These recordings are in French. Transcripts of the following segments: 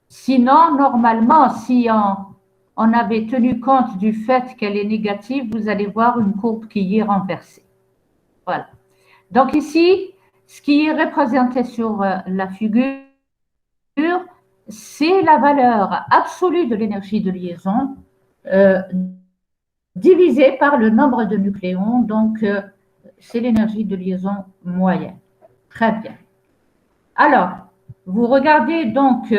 Sinon, normalement, si on avait tenu compte du fait qu'elle est négative, vous allez voir une courbe qui est renversée. Voilà. Donc ici, ce qui est représenté sur la figure, c'est la valeur absolue de l'énergie de liaison euh, divisée par le nombre de nucléons. Donc, c'est l'énergie de liaison moyenne. Très bien. Alors, vous regardez donc,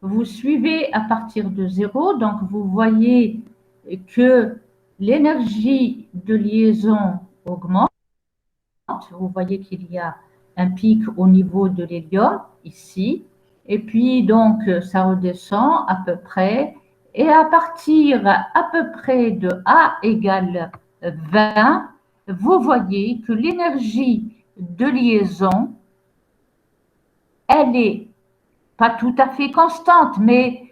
vous suivez à partir de 0, donc vous voyez que l'énergie de liaison augmente. Vous voyez qu'il y a un pic au niveau de l'hélium, ici, et puis donc ça redescend à peu près, et à partir à peu près de A égale 20, vous voyez que l'énergie de liaison, elle est pas tout à fait constante, mais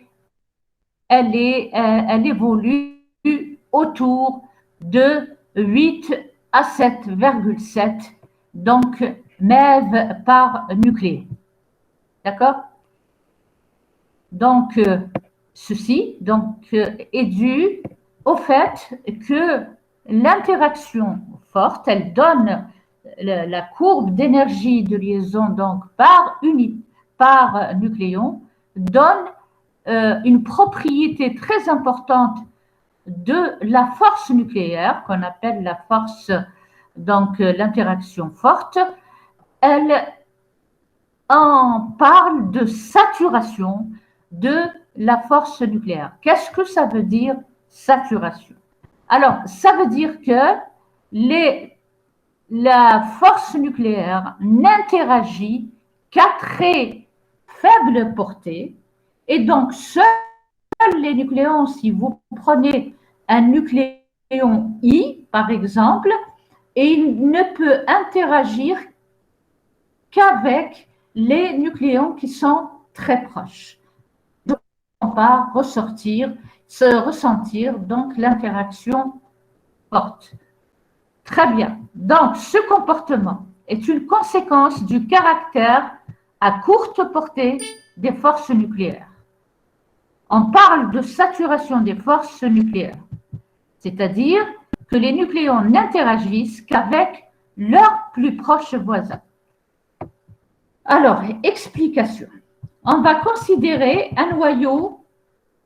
elle évolue autour de 8 à 7,7, donc MeV par nucléon. D'accord? Donc, ceci est dû au fait que l'interaction forte, elle donne la courbe d'énergie de liaison donc par nucléon, donne une propriété très importante de la force nucléaire, qu'on appelle la force, donc l'interaction forte. Elle en parle de saturation de la force nucléaire. Qu'est-ce que ça veut dire, saturation? Alors, ça veut dire que la force nucléaire n'interagit qu'à très faible portée, et donc seuls les nucléons, si vous prenez un nucléon I, par exemple, et il ne peut interagir qu'avec les nucléons qui sont très proches. Donc, on va ressentir donc l'interaction forte. Très bien. Donc, ce comportement est une conséquence du caractère à courte portée des forces nucléaires. On parle de saturation des forces nucléaires, c'est-à-dire que les nucléons n'interagissent qu'avec leurs plus proches voisins. Alors, explication. On va considérer un noyau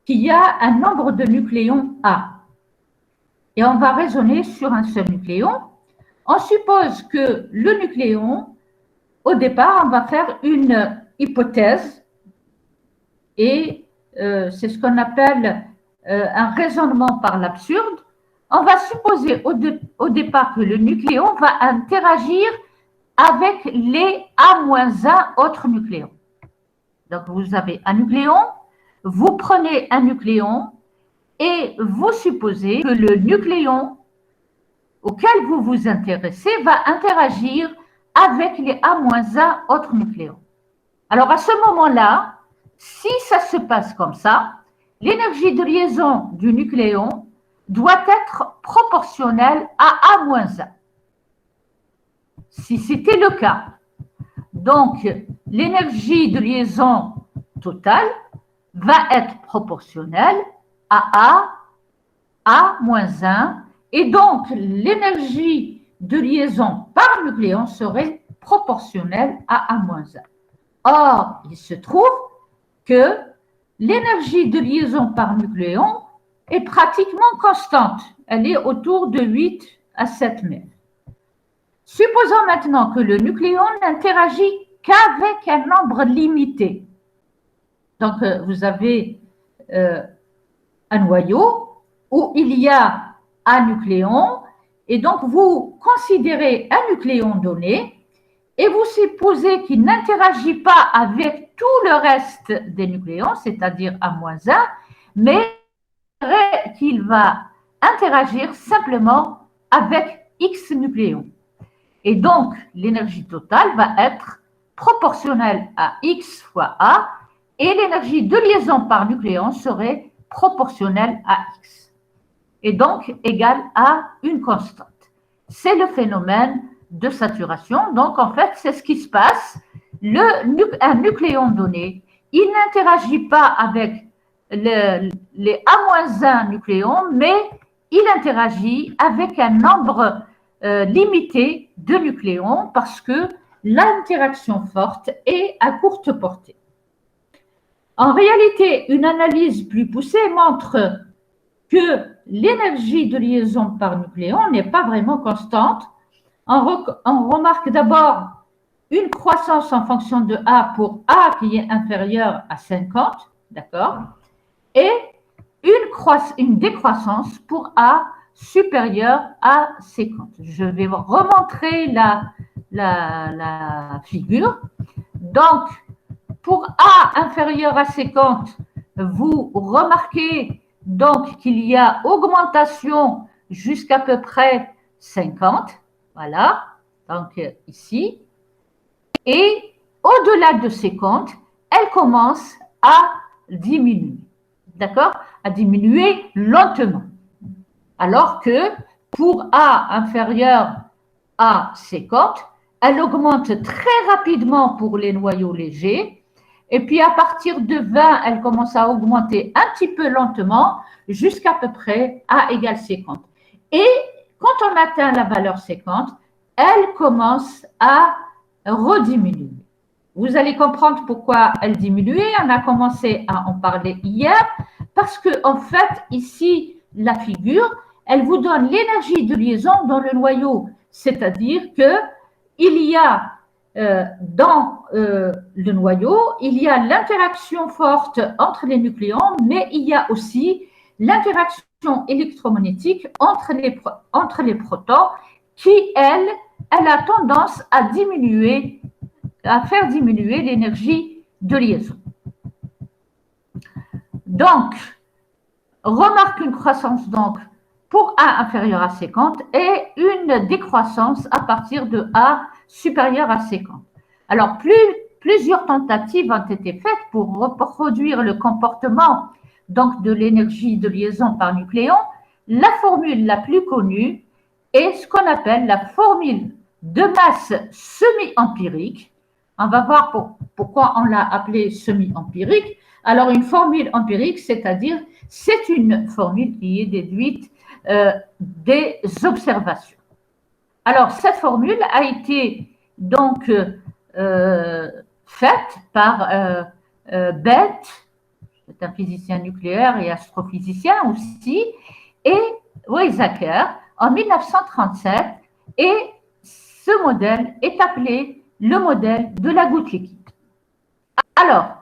qui a un nombre de nucléons A. Et on va raisonner sur un seul nucléon. On suppose que le nucléon, au départ, on va faire une hypothèse, et c'est ce qu'on appelle un raisonnement par l'absurde. On va supposer au départ que le nucléon va interagir avec les A-1 autres nucléons. Donc, vous avez un nucléon, vous prenez un nucléon et vous supposez que le nucléon auquel vous vous intéressez va interagir avec les A-1 autres nucléons. Alors, à ce moment-là, si ça se passe comme ça, l'énergie de liaison du nucléon doit être proportionnelle à A-1. Si c'était le cas, donc l'énergie de liaison totale va être proportionnelle à A-1, et donc l'énergie de liaison par nucléon serait proportionnelle à A-1. Or, il se trouve que l'énergie de liaison par nucléon est pratiquement constante. Elle est autour de 8 à 7 mètres. Supposons maintenant que le nucléon n'interagit qu'avec un nombre limité. Donc, vous avez un noyau où il y a un nucléon, et donc vous considérez un nucléon donné, et vous supposez qu'il n'interagit pas avec tout le reste des nucléons, c'est-à-dire A-1, mais qu'il va interagir simplement avec X nucléons. Et donc, l'énergie totale va être proportionnelle à X fois A, et l'énergie de liaison par nucléon serait proportionnelle à X. Et donc, égale à une constante. C'est le phénomène de saturation. Donc, en fait, c'est ce qui se passe. Un nucléon donné il n'interagit pas avec les A-1 nucléons, mais il interagit avec un nombre limité de nucléons parce que l'interaction forte est à courte portée. En réalité, une analyse plus poussée montre que l'énergie de liaison par nucléon n'est pas vraiment constante. On remarque d'abord une croissance en fonction de A pour A qui est inférieur à 50, d'accord, et une décroissance pour A supérieure à 50. Je vais vous remontrer la figure. Donc, pour A inférieur à 50, vous remarquez donc qu'il y a augmentation jusqu'à peu près 50. Voilà, donc ici. Et au-delà de 50, elle commence à diminuer. D'accord? À diminuer lentement. Alors que pour A inférieur à 50, elle augmente très rapidement pour les noyaux légers. Et puis à partir de 20, elle commence à augmenter un petit peu lentement jusqu'à peu près A égale 50. Et quand on atteint la valeur 50, elle commence à rediminuer. Vous allez comprendre pourquoi elle diminue. On a commencé à en parler hier parce que en fait, ici, la figure, elle vous donne l'énergie de liaison dans le noyau. C'est-à-dire qu'il y a dans le noyau, il y a l'interaction forte entre les nucléons, mais il y a aussi l'interaction électromagnétique entre les protons qui, elle a tendance à diminuer, à faire diminuer l'énergie de liaison. Donc, remarque une croissance donc pour A inférieur à 50 et une décroissance à partir de A supérieur à 50. Alors, plusieurs tentatives ont été faites pour reproduire le comportement donc de l'énergie de liaison par nucléon. La formule la plus connue est ce qu'on appelle la formule de masse semi-empirique. On va voir pourquoi on l'a appelée semi-empirique. Alors, une formule empirique, c'est-à-dire, c'est une formule qui est déduite des observations. Alors, cette formule a été donc faite par Belt, c'est un physicien nucléaire et astrophysicien aussi, et Weizsäcker en 1937, et ce modèle est appelé le modèle de la goutte liquide. Alors,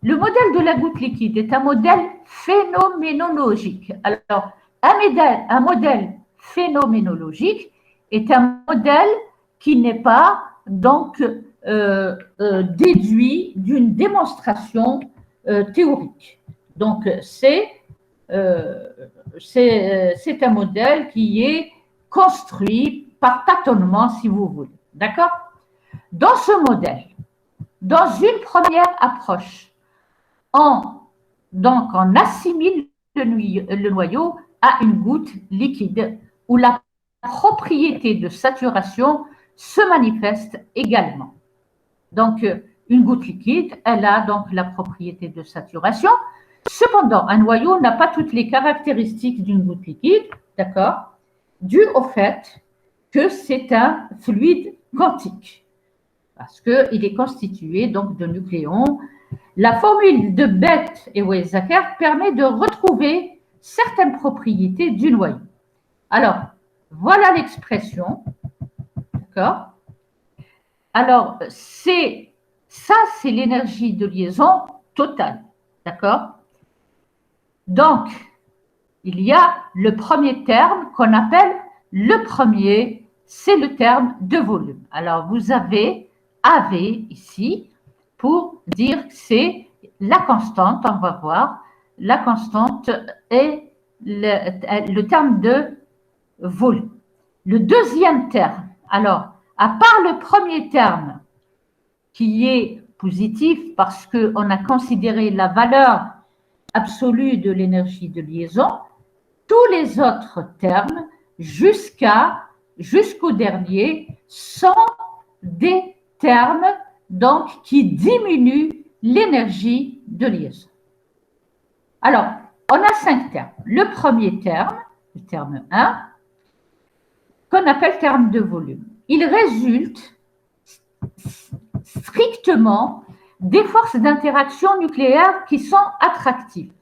le modèle de la goutte liquide est un modèle phénoménologique. Alors, un modèle phénoménologique est un modèle qui n'est pas donc déduit d'une démonstration théorique. Donc, c'est un modèle qui est construit par tâtonnement, si vous voulez. D'accord? Dans ce modèle, dans une première approche, on assimile le noyau à une goutte liquide où la propriété de saturation se manifeste également. Donc, une goutte liquide, elle a donc la propriété de saturation. Cependant, un noyau n'a pas toutes les caractéristiques d'une goutte liquide, d'accord, dû au fait que c'est un fluide quantique, parce qu'il est constitué donc de nucléons. La formule de Bethe et Weizsäcker permet de retrouver certaines propriétés du noyau. Alors, voilà l'expression, d'accord? Alors, c'est l'énergie de liaison totale, d'accord? Donc, il y a le premier terme qu'on appelle le premier, c'est le terme de volume. Alors, vous avez AV ici pour dire que c'est la constante, on va voir, la constante est le terme de volume. Le deuxième terme, alors, à part le premier terme qui est positif parce qu'on a considéré la valeur absolue de l'énergie de liaison, tous les autres termes jusqu'au dernier sont des termes donc qui diminuent l'énergie de liaison. Alors, on a 5 termes. Le premier terme, le terme 1, qu'on appelle terme de volume. Il résulte strictement des forces d'interaction nucléaire qui sont attractives.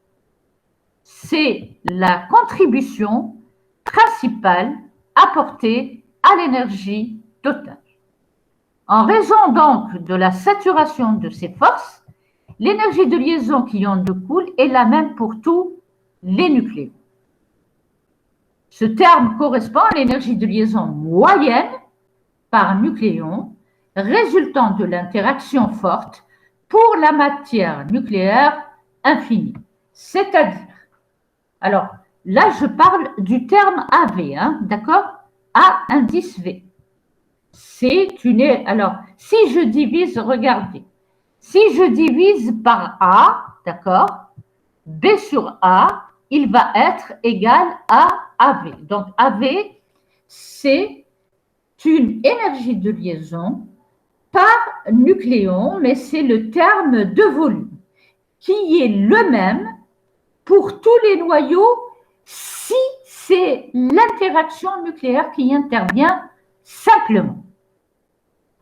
C'est la contribution principale apportée à l'énergie totale. En raison donc de la saturation de ces forces, l'énergie de liaison qui en découle est la même pour tous les nucléons. Ce terme correspond à l'énergie de liaison moyenne par nucléon résultant de l'interaction forte pour la matière nucléaire infinie. C'est-à-dire, alors là je parle du terme AV, hein, d'accord? A indice V. Alors, si je divise, regardez, si je divise par A, d'accord, B sur A, il va être égal à AV. Donc, AV, c'est une énergie de liaison par nucléon, mais c'est le terme de volume qui est le même pour tous les noyaux si c'est l'interaction nucléaire qui intervient simplement.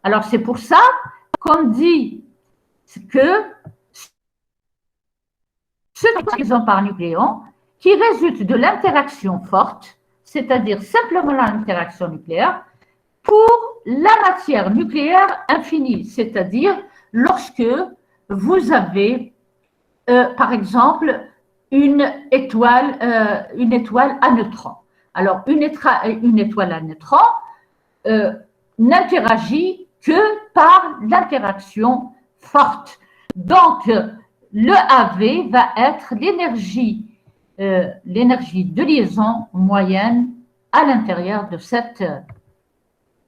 Alors, c'est pour ça qu'on dit que ce liaison par nucléon qui résulte de l'interaction forte, c'est-à-dire simplement l'interaction nucléaire, pour la matière nucléaire infinie, c'est-à-dire lorsque vous avez, par exemple, une étoile à neutrons. Alors, une étoile à neutrons n'interagit que par l'interaction forte. Donc, le AV va être l'énergie de liaison moyenne à l'intérieur de cette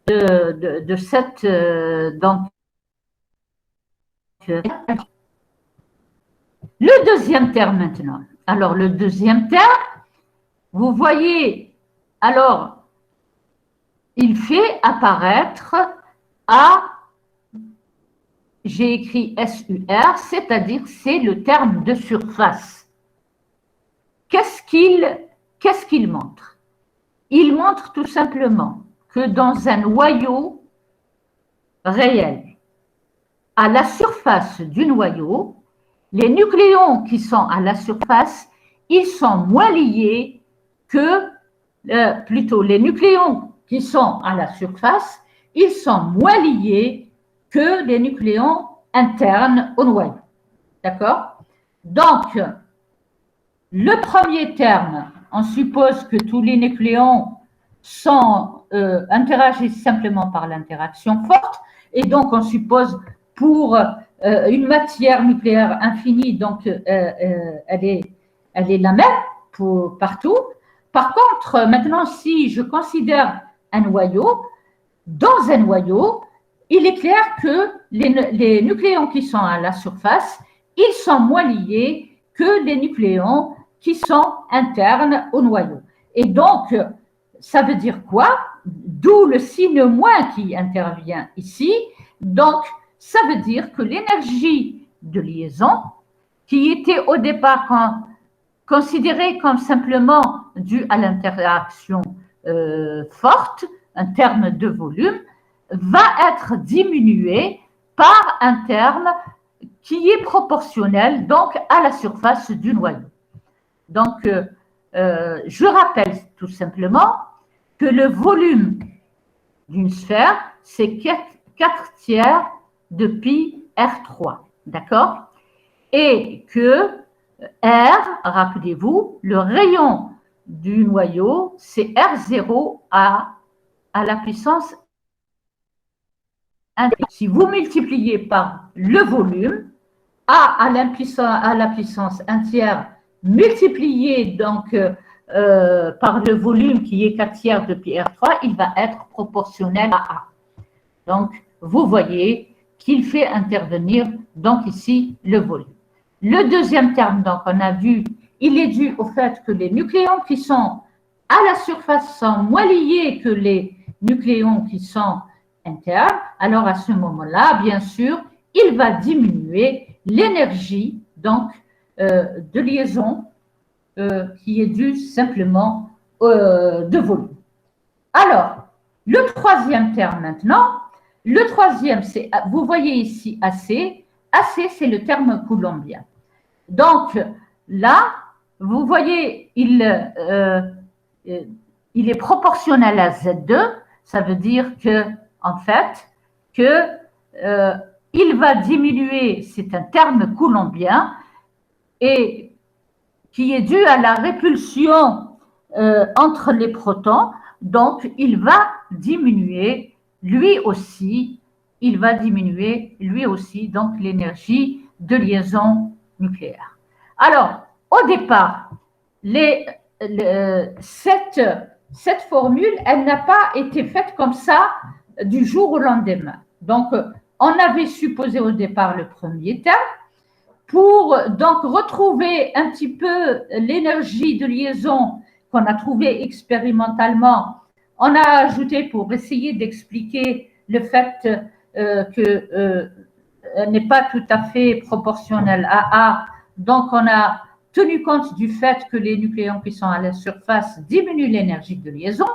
donc le deuxième terme maintenant. Alors, le deuxième terme, vous voyez, alors, il fait apparaître A, j'ai écrit SUR, c'est-à-dire c'est le terme de surface. Qu'est-ce qu'il montre? Il montre tout simplement que dans un noyau réel, à la surface du noyau, les nucléons qui sont à la surface, ils sont moins liés que, plutôt les nucléons qui sont à la surface, ils sont moins liés que les nucléons internes au noyau. D'accord? Donc, le premier terme, on suppose que tous les nucléons interagissent simplement par l'interaction forte, et donc on suppose pour une matière nucléaire infinie, donc elle est la même partout. Par contre, maintenant, si je considère un noyau, dans un noyau, il est clair que les nucléons qui sont à la surface, ils sont moins liés que les nucléons qui sont internes au noyau. Et donc, ça veut dire quoi? D'où le signe moins qui intervient ici. Donc, ça veut dire que l'énergie de liaison, qui était au départ considérée comme simplement due à l'interaction forte, un terme de volume, va être diminuée par un terme qui est proportionnel donc à la surface du noyau. Donc, je rappelle tout simplement que le volume d'une sphère, c'est 4 tiers de pi R3, d'accord? Et que R, rappelez-vous, le rayon du noyau, c'est R0 à la puissance 1. Si vous multipliez par le volume, A à la puissance 1 tiers, multiplié donc par le volume qui est 4 tiers de pi R3, il va être proportionnel à A. Donc, vous voyez qu'il fait intervenir donc ici le volume. Le deuxième terme, donc, on a vu, il est dû au fait que les nucléons qui sont à la surface sont moins liés que les nucléons qui sont internes. Alors, à ce moment-là, bien sûr, il va diminuer l'énergie donc de liaison qui est due simplement de volume. Alors, le troisième terme maintenant, le troisième, c'est, vous voyez ici AC. AC, c'est le terme coulombien. Donc, là, vous voyez, il est proportionnel à Z2. Ça veut dire que, en fait, il va diminuer, c'est un terme coulombien, et qui est dû à la répulsion entre les protons. Donc, il va diminuer lui aussi, donc l'énergie de liaison nucléaire. Alors, au départ, cette formule, elle n'a pas été faite comme ça du jour au lendemain. Donc, on avait supposé au départ le premier terme. Pour donc retrouver un petit peu l'énergie de liaison qu'on a trouvée expérimentalement, on a ajouté pour essayer d'expliquer le fait qu'elle n'est pas tout à fait proportionnelle à A. Donc, on a tenu compte du fait que les nucléons qui sont à la surface diminuent l'énergie de liaison.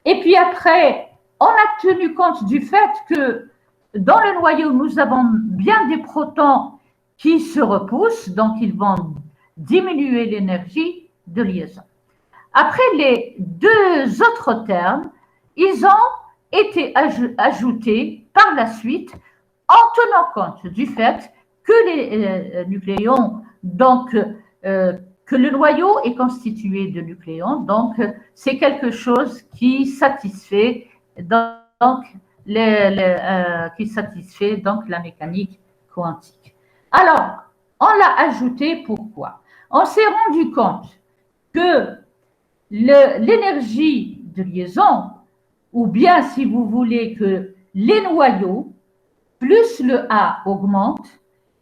Et puis après, on a tenu compte du fait que dans le noyau, nous avons bien des protons qui se repoussent, donc ils vont diminuer l'énergie de liaison. Après, les deux autres termes, ils ont été ajoutés par la suite en tenant compte du fait que les nucléons, donc que le noyau est constitué de nucléons, donc c'est quelque chose qui satisfait donc la mécanique quantique. Alors, on l'a ajouté pourquoi? On s'est rendu compte que l'énergie de liaison, ou bien si vous voulez que les noyaux, plus le A augmente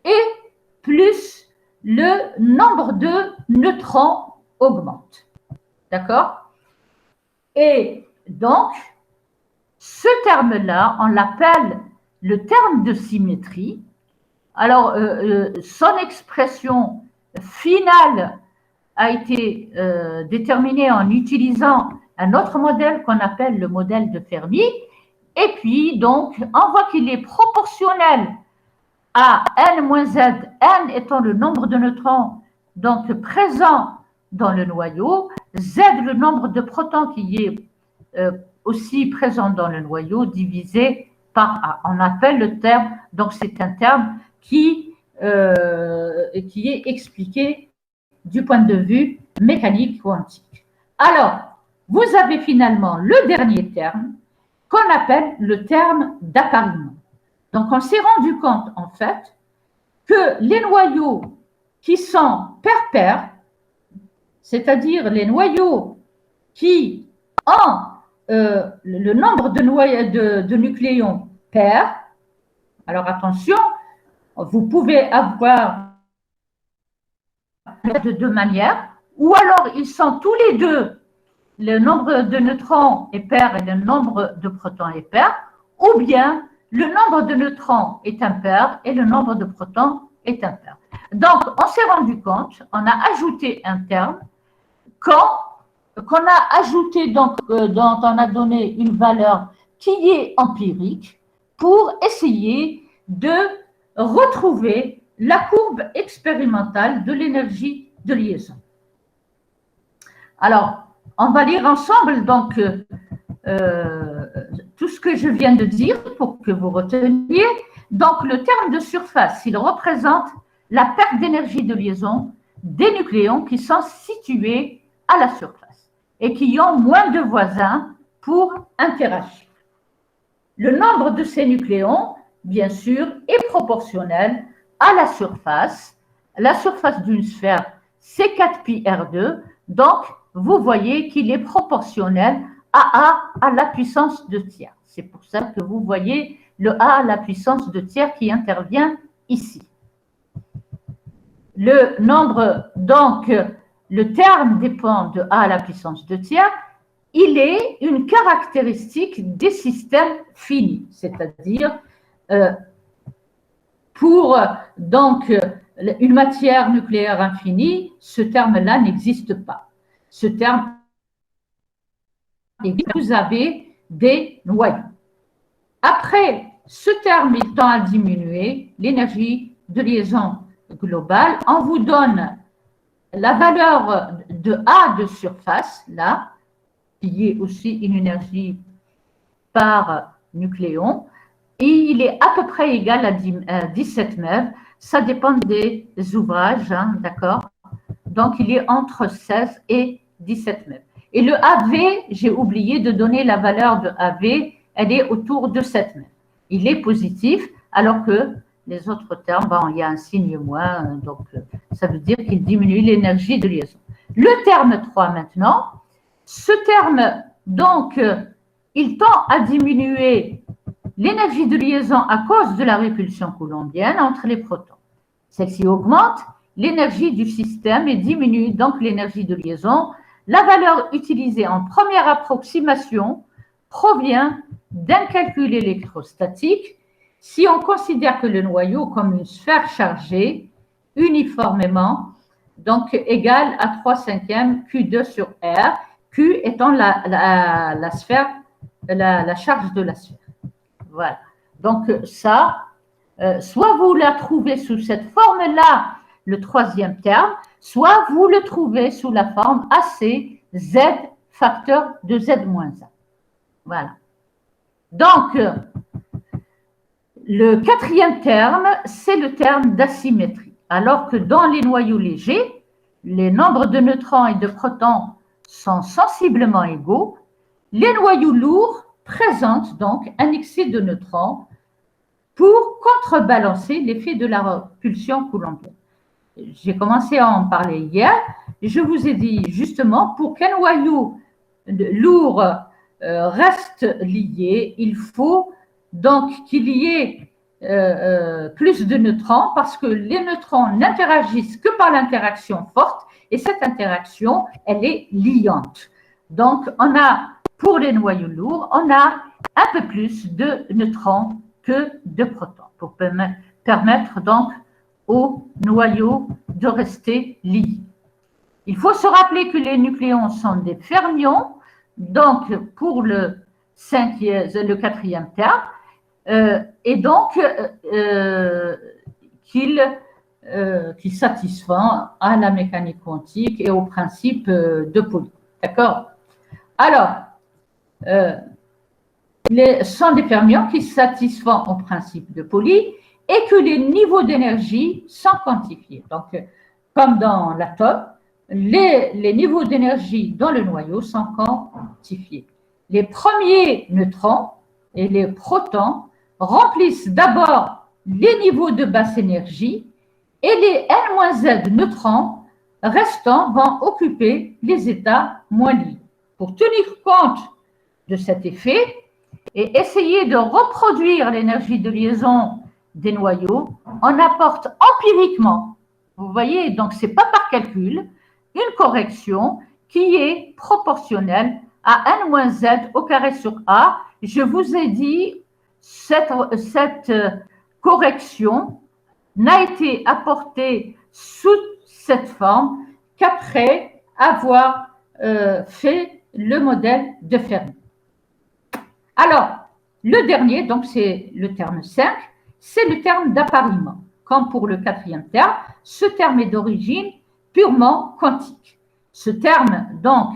et plus le nombre de neutrons augmente. D'accord? Et donc, ce terme-là, on l'appelle le terme de symétrie. Alors, son expression finale a été déterminée en utilisant un autre modèle qu'on appelle le modèle de Fermi. Et puis, donc, on voit qu'il est proportionnel à n-z, n étant le nombre de neutrons donc présents dans le noyau, z le nombre de protons qui est aussi présent dans le noyau divisé par A. On appelle le terme, donc c'est un terme qui est expliqué du point de vue mécanique quantique. Alors, vous avez finalement le dernier terme qu'on appelle le terme d'appariement. Donc, on s'est rendu compte, en fait, que les noyaux qui sont pair-pair, c'est-à-dire les noyaux qui ont le nombre de nucléons pair, alors attention, vous pouvez avoir de deux manières, ou alors ils sont tous les deux, le nombre de neutrons est pair et le nombre de protons est pair, ou bien le nombre de neutrons est impair et le nombre de protons est impair. Donc, on s'est rendu compte, on a ajouté un terme qu'on a ajouté, donc, dont on a donné une valeur qui est empirique pour essayer de retrouver la courbe expérimentale de l'énergie de liaison. Alors, on va lire ensemble donc tout ce que je viens de dire pour que vous reteniez. Donc, le terme de surface, il représente la perte d'énergie de liaison des nucléons qui sont situés à la surface et qui ont moins de voisins pour interagir. Le nombre de ces nucléons, bien sûr, est proportionnel à la surface. La surface d'une sphère, c'est 4 pi R2. Donc, vous voyez qu'il est proportionnel à la puissance de tiers. C'est pour ça que vous voyez le A à la puissance de tiers qui intervient ici. Le nombre, donc, le terme dépend de A à la puissance de tiers. Il est une caractéristique des systèmes finis, c'est-à-dire pour donc une matière nucléaire infinie, ce terme-là n'existe pas. Ce terme existe, vous avez des noyaux. Après, ce terme il tend à diminuer, l'énergie de liaison globale. On vous donne la valeur de A de surface, là, qui est aussi une énergie par nucléon, et il est à peu près égal à 17 MeV. Ça dépend des ouvrages, hein, d'accord? Donc, il est entre 16 et 17 MeV. Et le AV, j'ai oublié de donner la valeur de AV, elle est autour de 7 MeV. Il est positif, alors que les autres termes, bon, il y a un signe moins, donc ça veut dire qu'il diminue l'énergie de liaison. Le terme 3 maintenant, ce terme, donc, il tend à diminuer l'énergie de liaison à cause de la répulsion coulombienne entre les protons. Celle-ci augmente l'énergie du système et diminue donc l'énergie de liaison. La valeur utilisée en première approximation provient d'un calcul électrostatique si on considère que le noyau comme une sphère chargée uniformément, donc égale à 3/5 Q2 sur R, Q étant la sphère, la charge de la sphère. Voilà. Donc ça, soit vous la trouvez sous cette forme-là, le troisième terme, soit vous le trouvez sous la forme AC Z facteur de Z-1. Voilà. Donc, le quatrième terme, c'est le terme d'asymétrie. Alors que dans les noyaux légers, les nombres de neutrons et de protons sont sensiblement égaux, les noyaux lourds présentent donc un excès de neutrons pour contrebalancer l'effet de la répulsion coulombienne. J'ai commencé à en parler hier. Je vous ai dit justement, pour qu'un noyau lourd reste lié, il faut donc qu'il y ait plus de neutrons parce que les neutrons n'interagissent que par l'interaction forte et cette interaction, elle est liante. Donc, on a, pour les noyaux lourds, on a un peu plus de neutrons que de protons pour permettre donc au noyau de rester lié. Il faut se rappeler que les nucléons sont des fermions, donc pour le quatrième terme, et donc qui satisfont à la mécanique quantique et au principe de Pauli. D'accord? Alors, sont des fermions qui satisfont au principe de Pauli et que les niveaux d'énergie sont quantifiés. Donc, comme dans l'atome, les niveaux d'énergie dans le noyau sont quantifiés. Les premiers neutrons et les protons remplissent d'abord les niveaux de basse énergie et les N-Z neutrons restants vont occuper les états moins libres. Pour tenir compte de cet effet et essayer de reproduire l'énergie de liaison des noyaux, on apporte empiriquement, vous voyez, donc ce n'est pas par calcul, une correction qui est proportionnelle à N-Z au carré sur A. Je vous ai dit, cette correction n'a été apportée sous cette forme qu'après avoir fait le modèle de Fermi. Alors, le dernier, donc c'est le terme 5, c'est le terme d'appariement. Comme pour le quatrième terme, ce terme est d'origine purement quantique. Ce terme, donc,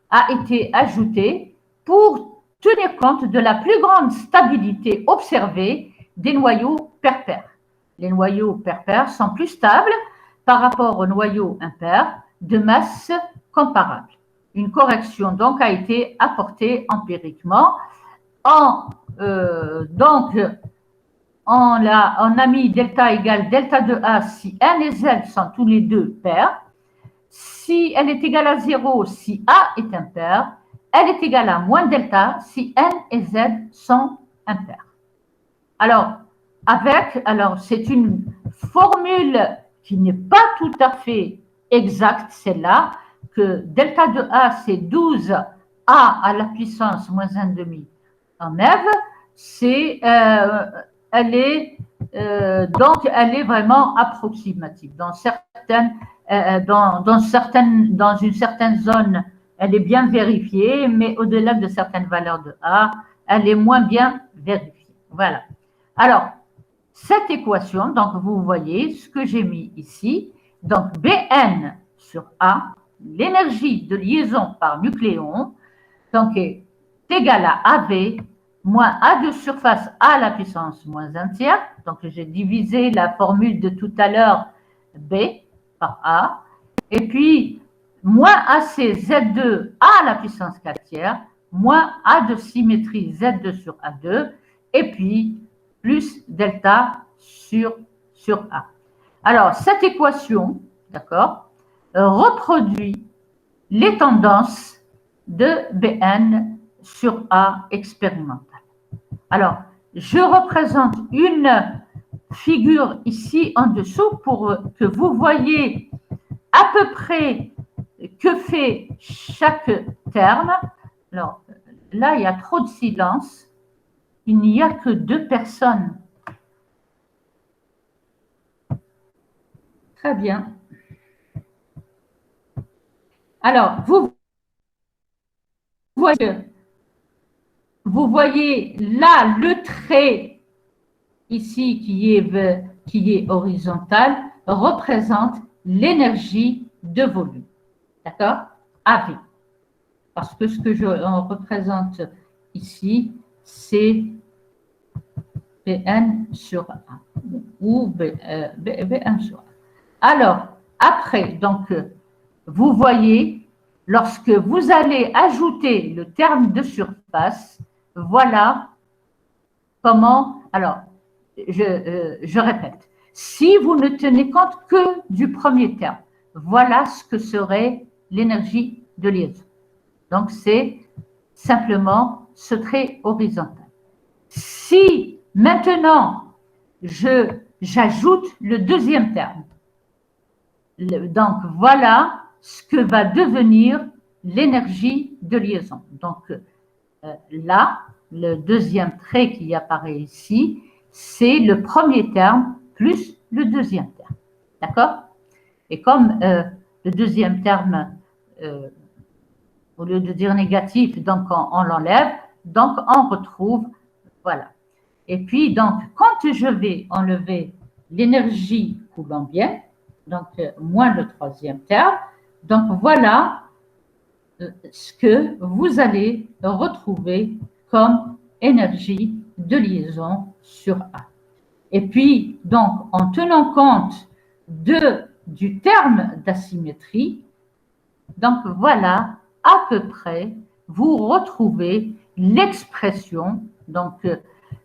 a été ajouté pour tenir compte de la plus grande stabilité observée des noyaux perpères. Les noyaux perpères sont plus stables par rapport aux noyaux impairs de masse comparable. Une correction, donc, a été apportée empiriquement. Donc, on a mis delta égale delta de A si N et Z sont tous les deux pairs. Si N est égale à 0, si A est impair, N est égale à moins delta si N et Z sont impairs. Alors, c'est une formule qui n'est pas tout à fait exacte, celle-là, que delta de A, c'est 12 A à la puissance moins 1,5 en MeV, c'est donc elle est vraiment approximative. Dans une certaine zone, elle est bien vérifiée, mais au-delà de certaines valeurs de A, elle est moins bien vérifiée. Voilà. Alors, cette équation, donc vous voyez ce que j'ai mis ici, donc Bn sur A, l'énergie de liaison par nucléon, donc est égale à AV moins A de surface à la puissance moins 1 tiers. Donc j'ai divisé la formule de tout à l'heure B par A. Et puis moins AC Z2 à la puissance 4 tiers, moins A de symétrie Z2 sur A2, et puis plus delta sur A. Alors, cette équation, d'accord, reproduit les tendances de Bn sur A expérimental. Alors, je représente une figure ici en dessous pour que vous voyez à peu près que fait chaque terme. Alors, là, il y a trop de silence. Il n'y a que 2 personnes. Très bien. Alors, vous voyez là le trait ici qui est horizontal représente l'énergie de volume. D'accord? AV. Parce que ce que je représente ici, c'est Bn sur A ou Bn sur A. Alors, après, donc, vous voyez, lorsque vous allez ajouter le terme de surface, voilà comment. Alors, je répète, si vous ne tenez compte que du premier terme, voilà ce que serait l'énergie de liaison. Donc, c'est simplement ce trait horizontal. Si maintenant, j'ajoute le deuxième terme, donc voilà ce que va devenir l'énergie de liaison. Donc là, le deuxième trait qui apparaît ici, c'est le premier terme plus le deuxième terme. D'accord? Et comme le deuxième terme, au lieu de dire négatif, donc on l'enlève, donc on retrouve, voilà. Et puis, donc, quand je vais enlever l'énergie coulombienne, donc moins le troisième terme, donc voilà ce que vous allez retrouver comme énergie de liaison sur A. Et puis, donc, en tenant compte du terme d'asymétrie, donc voilà, à peu près, vous retrouvez l'expression, donc,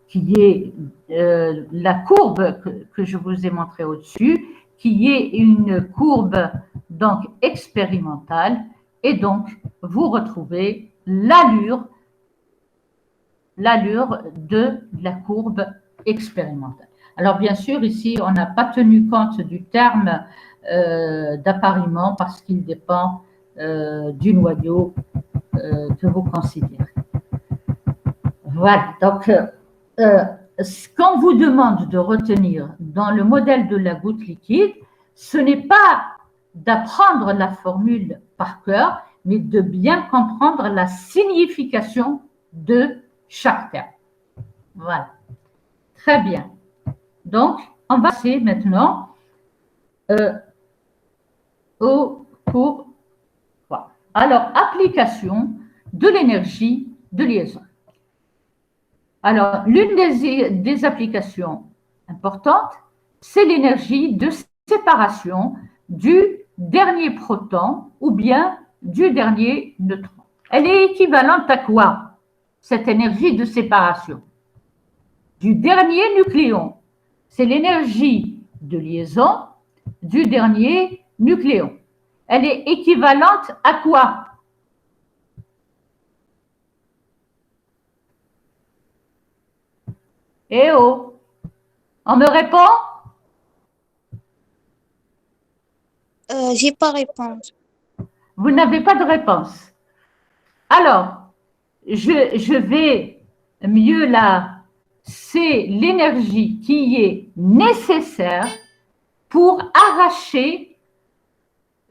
qui est la courbe que je vous ai montrée au-dessus, qui est une courbe donc expérimentale, et donc vous retrouvez l'allure de la courbe expérimentale. Alors bien sûr, ici, on n'a pas tenu compte du terme d'appariement parce qu'il dépend du noyau que vous considérez. Voilà, donc ce qu'on vous demande de retenir dans le modèle de la goutte liquide, ce n'est pas d'apprendre la formule par cœur, mais de bien comprendre la signification de chaque terme. Voilà. Très bien. Donc, on va passer maintenant au cours 3. Alors, application de l'énergie de liaison. Alors, l'une des applications importantes, c'est l'énergie de séparation du dernier proton ou bien du dernier neutron. Elle est équivalente à quoi, cette énergie de séparation? Du dernier nucléon. C'est l'énergie de liaison du dernier nucléon. Elle est équivalente à quoi? Eh oh, on me répond? J'ai pas réponse. Vous n'avez pas de réponse. Alors, je vais mieux c'est l'énergie qui est nécessaire pour arracher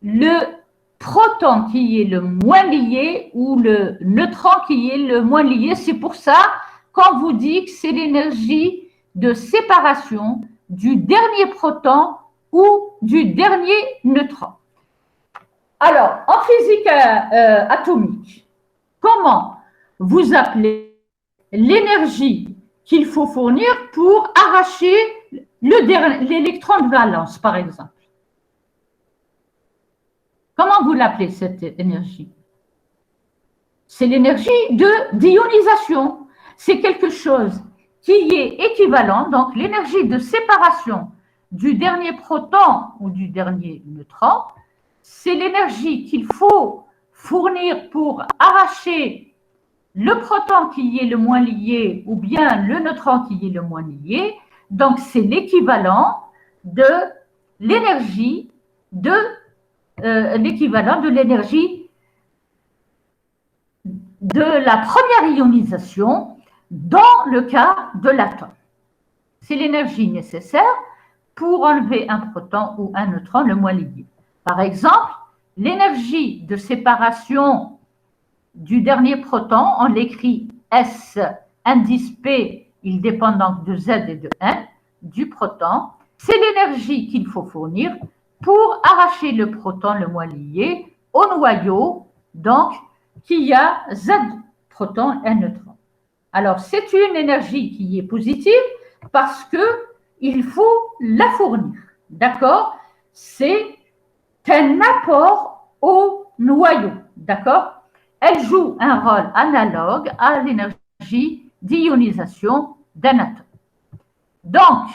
le proton qui est le moins lié ou le neutron qui est le moins lié. C'est pour ça qu'on vous dit que c'est l'énergie de séparation du dernier proton ou du dernier neutron. Alors, en physique atomique, comment vous appelez l'énergie qu'il faut fournir pour arracher l'électron de valence, par exemple? Comment vous l'appelez, cette énergie? C'est l'énergie d'ionisation. C'est quelque chose qui est équivalent, donc l'énergie de séparation du dernier proton ou du dernier neutron, c'est l'énergie qu'il faut fournir pour arracher le proton qui est le moins lié ou bien le neutron qui est le moins lié. Donc, c'est l'équivalent de l'énergie de l'énergie de la première ionisation dans le cas de l'atome. C'est l'énergie nécessaire pour enlever un proton ou un neutron le moins lié. Par exemple, l'énergie de séparation du dernier proton, on l'écrit S indice P, il dépend donc de Z et de N, du proton. C'est l'énergie qu'il faut fournir pour arracher le proton le moins lié au noyau, donc, qui a Z proton et neutron. Alors, c'est une énergie qui est positive parce qu'il faut la fournir. D'accord? C'est un apport au noyau. D'accord? Elle joue un rôle analogue à l'énergie d'ionisation d'un atome. Donc,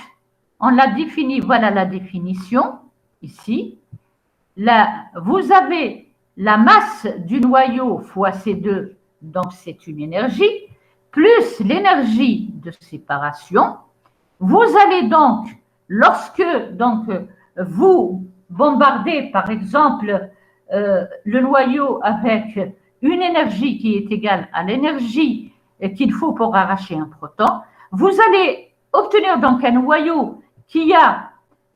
on l'a défini, voilà la définition, ici. Là, vous avez la masse du noyau fois C2, donc c'est une énergie, plus l'énergie de séparation. Vous allez donc, lorsque vous bombardez, par exemple, le noyau avec une énergie qui est égale à l'énergie qu'il faut pour arracher un proton, vous allez obtenir donc un noyau qui a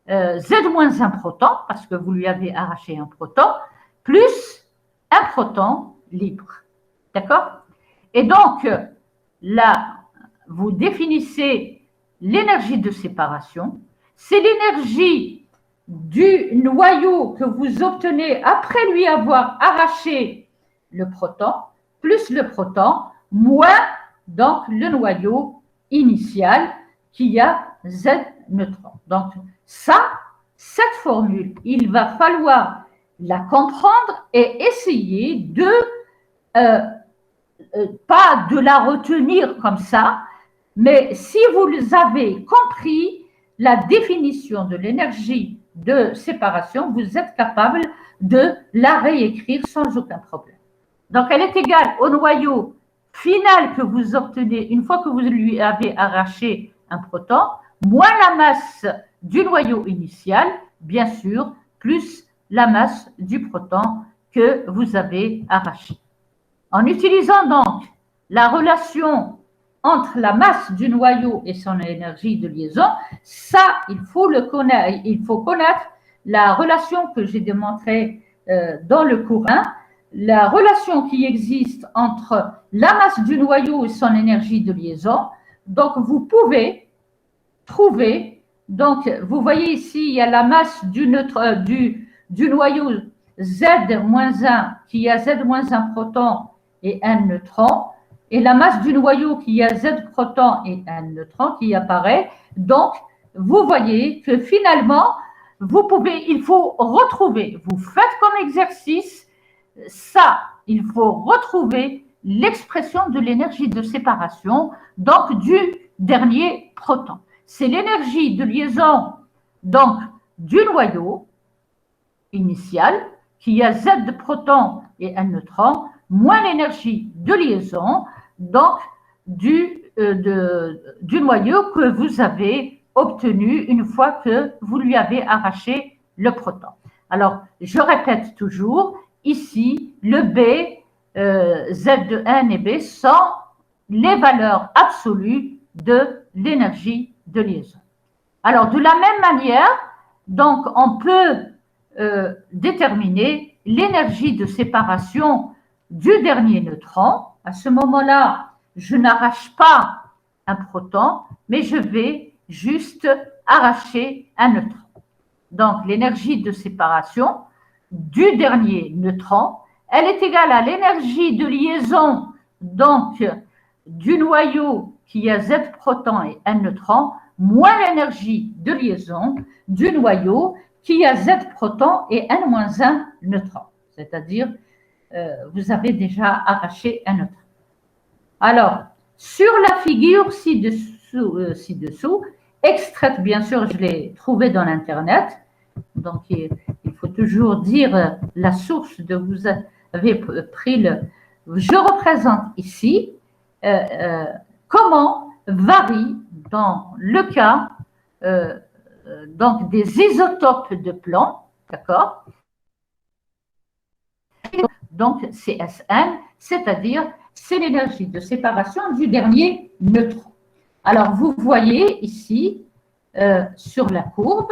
Z-1 proton, parce que vous lui avez arraché un proton, plus un proton libre. D'accord? Et donc, là, vous définissez l'énergie de séparation. C'est l'énergie du noyau que vous obtenez après lui avoir arraché le proton, plus le proton, moins donc le noyau initial qui a Z neutron. Donc, cette formule, il va falloir la comprendre et essayer de, pas de la retenir comme ça, mais si vous avez compris la définition de l'énergie de séparation, vous êtes capable de la réécrire sans aucun problème. Donc, elle est égale au noyau final que vous obtenez une fois que vous lui avez arraché un proton, moins la masse du noyau initial, bien sûr, plus la masse du proton que vous avez arraché. En utilisant donc la relation entre la masse du noyau et son énergie de liaison, ça, il faut le connaître. Il faut connaître la relation que j'ai démontrée dans le cours 1, la relation qui existe entre la masse du noyau et son énergie de liaison. Donc, vous pouvez trouver, donc, vous voyez ici, il y a la masse du noyau Z-1 qui a Z-1 proton et un neutron, et la masse du noyau qui a Z proton et un neutron qui apparaît. Donc, vous voyez que finalement, il faut retrouver, vous faites comme exercice, ça, il faut retrouver l'expression de l'énergie de séparation, donc du dernier proton. C'est l'énergie de liaison, donc, du noyau initial, qui a Z de proton et un neutron, moins l'énergie de liaison, donc, du noyau que vous avez obtenu une fois que vous lui avez arraché le proton. Alors, je répète toujours, ici, le B, Z de N et B sont les valeurs absolues de l'énergie de liaison. Alors, de la même manière, donc, on peut déterminer l'énergie de séparation du dernier neutron. À ce moment-là, je n'arrache pas un proton, mais je vais juste arracher un neutron. Donc, l'énergie de séparation du dernier neutron, elle est égale à l'énergie de liaison, donc, du noyau qui a Z protons et N neutrons, moins l'énergie de liaison du noyau qui a Z protons et N-1 neutrons. C'est-à-dire, vous avez déjà arraché un neutron. Alors, sur la figure ci-dessous, extraite, bien sûr, je l'ai trouvée dans l'Internet. Donc, il faut toujours dire la source de vous avez pris le... Je représente ici comment varie dans le cas donc des isotopes de plomb, d'accord? Donc, CSN, c'est-à-dire c'est l'énergie de séparation du dernier neutron. Alors, vous voyez ici, sur la courbe,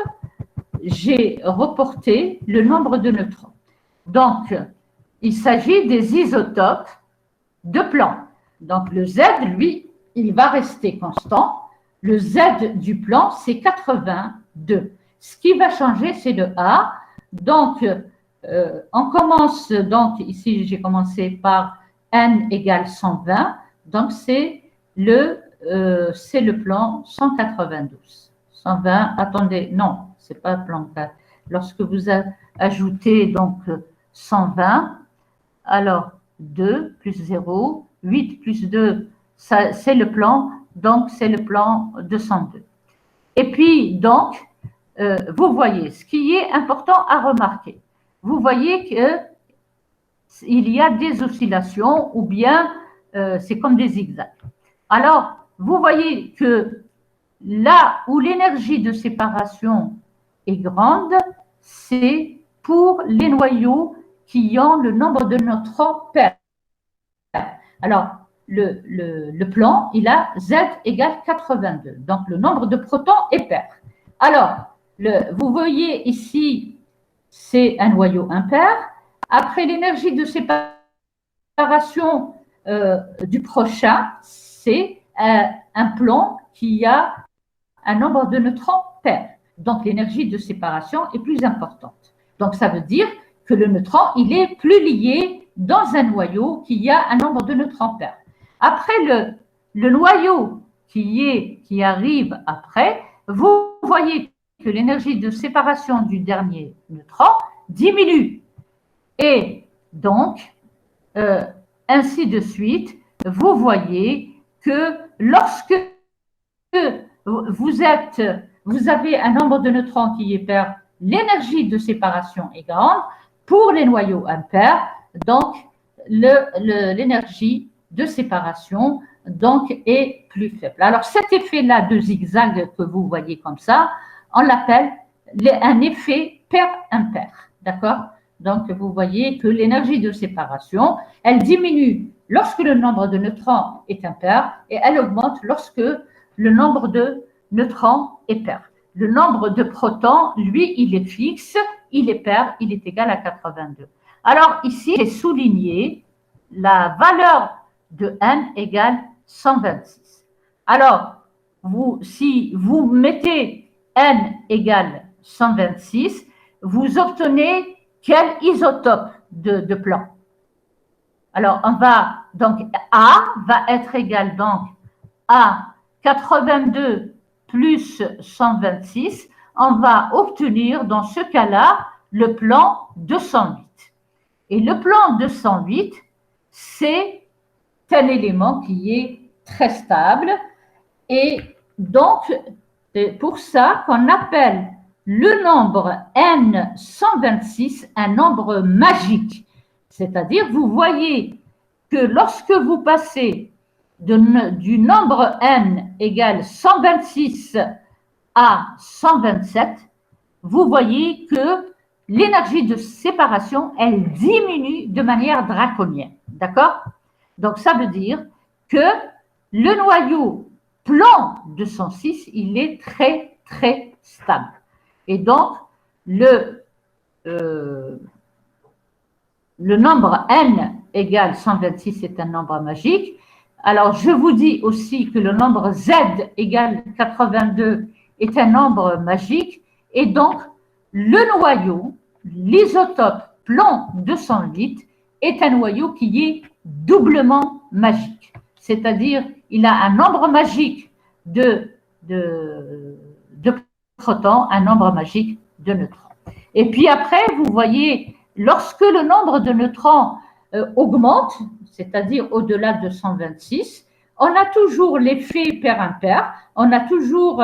j'ai reporté le nombre de neutrons. Donc, il s'agit des isotopes de plomb. Donc, le Z, lui, il va rester constant. Le Z du plomb, c'est 82. Ce qui va changer, c'est le A. Donc, on commence, donc ici, j'ai commencé par N égale 120. Donc, c'est le plomb 192. 120, attendez, non, c'est pas le plomb 4. Lorsque vous ajoutez donc 120, alors 2 plus 0, 8 plus 2, c'est le plan, donc c'est le plan 202. Et puis, donc, vous voyez, ce qui est important à remarquer, vous voyez qu'il y a des oscillations ou bien c'est comme des zigzags. Alors, vous voyez que là où l'énergie de séparation est grande, c'est pour les noyaux qui ont le nombre de neutrons pair. Alors, le plan, il a Z égale 82. Donc, le nombre de protons est pair. Alors, vous voyez ici, c'est un noyau impair. Après, l'énergie de séparation du prochain, c'est un plan qui a un nombre de neutrons pair. Donc, l'énergie de séparation est plus importante. Donc, ça veut dire que le neutron, il est plus lié dans un noyau qui a un nombre de neutrons pair. Après, le noyau qui arrive après, vous voyez que l'énergie de séparation du dernier neutron diminue. Et donc, ainsi de suite, vous voyez que lorsque vous avez un nombre de neutrons qui est pair, l'énergie de séparation est grande. Pour les noyaux impairs, donc l'énergie de séparation donc est plus faible. Alors cet effet-là de zigzag que vous voyez comme ça, on l'appelle un effet pair-impair, d'accord? Donc vous voyez que l'énergie de séparation, elle diminue lorsque le nombre de neutrons est impair et elle augmente lorsque le nombre de neutrons est pair. Le nombre de protons, lui, il est fixe, il est pair, il est égal à 82. Alors ici, j'ai souligné la valeur de N égale 126. Alors, si vous mettez N égale 126, vous obtenez quel isotope de plomb? Alors, donc A va être égal donc à 82 plus 126, on va obtenir dans ce cas-là le plan 208. Et le plan 208, c'est un élément qui est très stable et donc c'est pour ça qu'on appelle le nombre N126 un nombre magique. C'est-à-dire, vous voyez que lorsque vous passez du nombre N égale 126 à 127, vous voyez que l'énergie de séparation, elle diminue de manière draconienne. D'accord? Donc, ça veut dire que le noyau plan 206, il est très, très stable. Et donc, le nombre n égale 126 est un nombre magique. Alors, je vous dis aussi que le nombre z égale 82 est un nombre magique. Et donc, le noyau, l'isotope plan 208, est un noyau qui est doublement magique. C'est-à-dire, il a un nombre magique de protons, un nombre magique de neutrons. Et puis après, vous voyez, lorsque le nombre de neutrons augmente, c'est-à-dire au-delà de 126, on a toujours l'effet pair-impair, on a toujours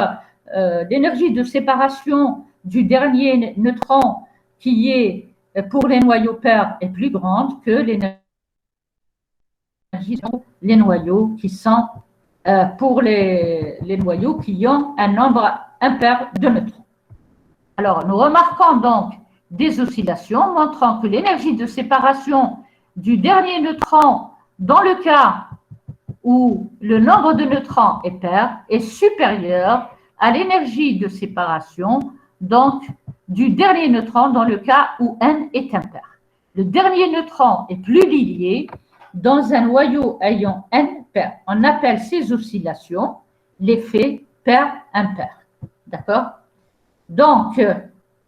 l'énergie de séparation du dernier neutron qui est, pour les noyaux pairs, est plus grande que l'énergie les noyaux qui sont pour les noyaux qui ont un nombre impair de neutrons. Alors, nous remarquons donc des oscillations montrant que l'énergie de séparation du dernier neutron, dans le cas où le nombre de neutrons est pair, est supérieur à l'énergie de séparation donc du dernier neutron dans le cas où n est impair. Le dernier neutron est plus lié dans un noyau ayant n pair. On appelle ces oscillations l'effet pair-impair. D'accord? Donc,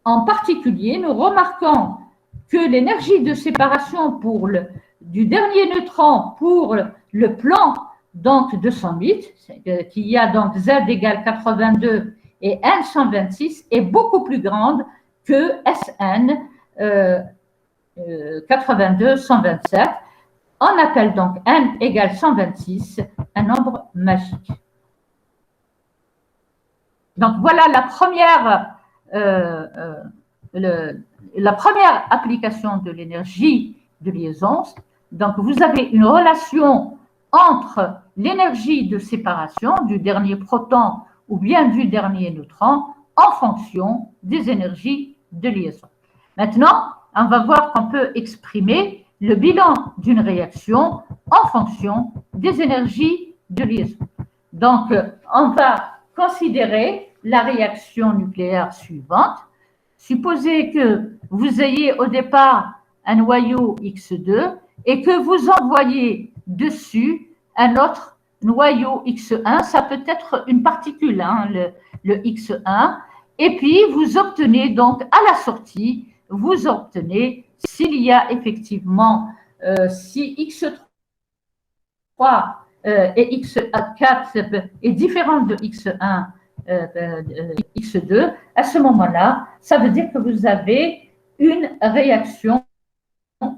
en particulier, nous remarquons que l'énergie de séparation du dernier neutron pour le plan donc 208, qui a donc Z égale 82 et N 126, est beaucoup plus grande que Sn 82 127. On appelle donc N égale 126 un nombre magique. Donc voilà la première application de l'énergie de liaison. Donc vous avez une relation entre l'énergie de séparation du dernier proton ou bien du dernier neutron en fonction des énergies de liaison. Maintenant, on va voir qu'on peut exprimer le bilan d'une réaction en fonction des énergies de liaison. Donc, on va considérer la réaction nucléaire suivante. Supposez que vous ayez au départ un noyau X2 et que vous envoyez dessus un autre noyau X1, ça peut être une particule, hein, le X1, et puis vous obtenez donc à la sortie, vous obtenez, s'il y a effectivement, si X3 et X4 est différent de X1, X2, à ce moment-là, ça veut dire que vous avez une réaction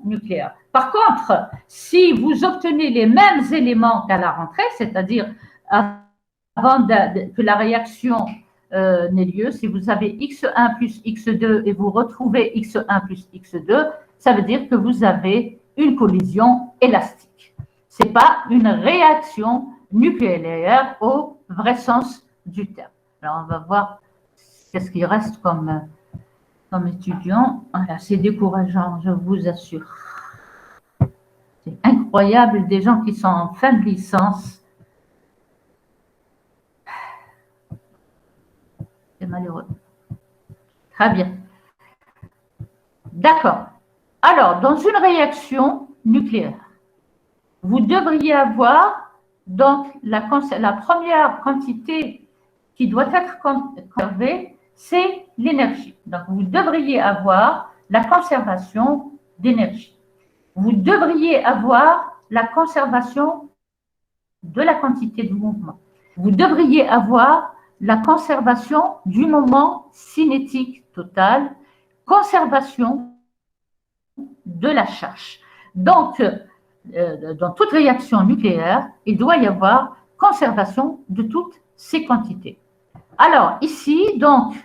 nucléaire. Par contre, si vous obtenez les mêmes éléments qu'à la rentrée, c'est-à-dire avant que la réaction n'ait lieu, si vous avez X1 plus X2 et vous retrouvez X1 plus X2, ça veut dire que vous avez une collision élastique. Ce n'est pas une réaction nucléaire au vrai sens du terme. Alors, on va voir qu'est-ce qu'il reste comme étudiant. Voilà, c'est décourageant, je vous assure. C'est incroyable, des gens qui sont en fin de licence. C'est malheureux. Très bien. D'accord. Alors, dans une réaction nucléaire, vous devriez avoir donc la première quantité qui doit être conservée, c'est l'énergie. Donc, vous devriez avoir la conservation d'énergie. Vous devriez avoir la conservation de la quantité de mouvement. Vous devriez avoir la conservation du moment cinétique total, conservation de la charge. Donc, dans toute réaction nucléaire, il doit y avoir conservation de toutes ces quantités. Alors, ici, donc,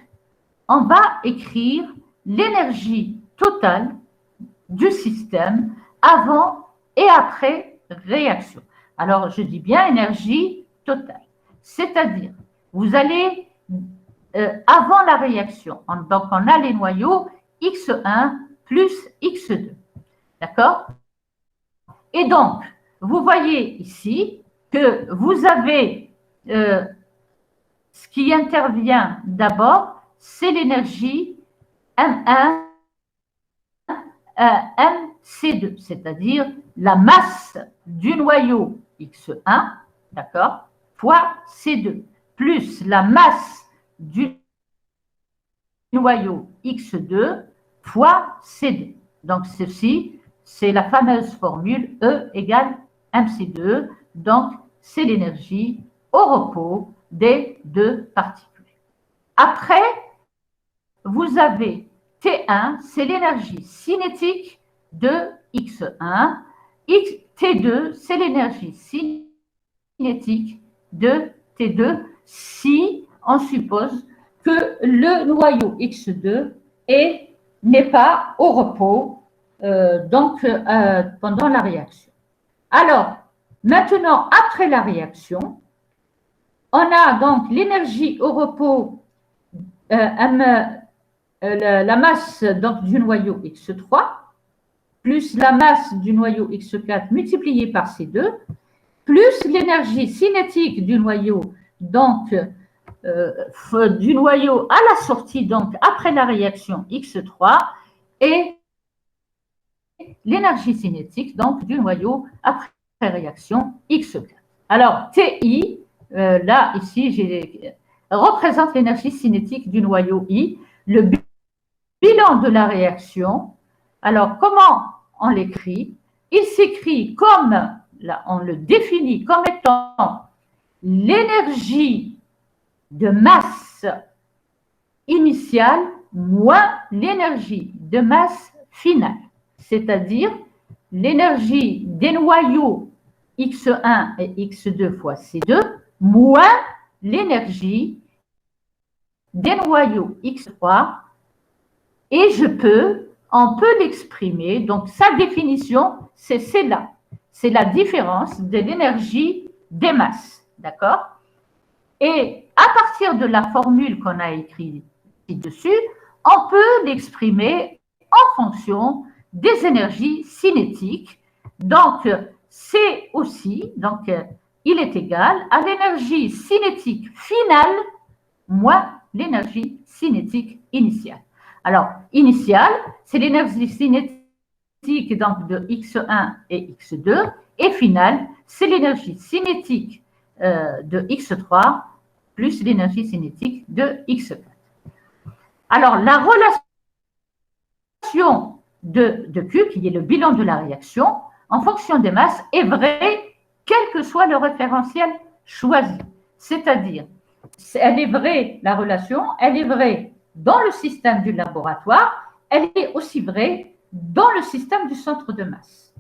on va écrire l'énergie totale du système avant et après réaction. Alors, je dis bien énergie totale. C'est-à-dire, vous allez, avant la réaction, donc on a les noyaux X1 plus X2. D'accord? Et donc, vous voyez ici que vous avez ce qui intervient d'abord, c'est l'énergie M1, MC2, c'est-à-dire la masse du noyau X1, d'accord, fois C2, plus la masse du noyau X2 fois C2. Donc, ceci, c'est la fameuse formule E égale mc2. Donc, c'est l'énergie au repos des deux particules. Après, vous avez T1, c'est l'énergie cinétique de X1. T2, c'est l'énergie cinétique de T2 si on suppose que le noyau X2 n'est pas au repos pendant la réaction. Alors, maintenant, après la réaction, on a donc l'énergie au repos, la masse donc, du noyau X3, plus la masse du noyau X4 multipliée par C2, plus l'énergie cinétique du noyau, donc du noyau à la sortie, donc après la réaction X3, et l'énergie cinétique donc du noyau après réaction X4. Alors, TI, là, ici, représente l'énergie cinétique du noyau I, le bilan de la réaction. Alors, comment on l'écrit? Il s'écrit comme, là, on le définit comme étant l'énergie de masse initiale moins l'énergie de masse finale, c'est-à-dire l'énergie des noyaux X1 et X2 fois C2 moins l'énergie des noyaux X3, et on peut l'exprimer, donc sa définition, c'est celle-là, c'est la différence de l'énergie des masses, d'accord? Et à partir de la formule qu'on a écrite ci-dessus, on peut l'exprimer en fonction des énergies cinétiques. Donc, c'est aussi, donc, il est égal à l'énergie cinétique finale moins l'énergie cinétique initiale. Alors, initiale, c'est l'énergie cinétique donc, de X1 et X2, et finale, c'est l'énergie cinétique de X3 plus l'énergie cinétique de X4. Alors, la relation de Q, qui est le bilan de la réaction, en fonction des masses, est vraie quel que soit le référentiel choisi. C'est-à-dire, elle est vraie, la relation, elle est vraie dans le système du laboratoire, elle est aussi vraie dans le système du centre de masse.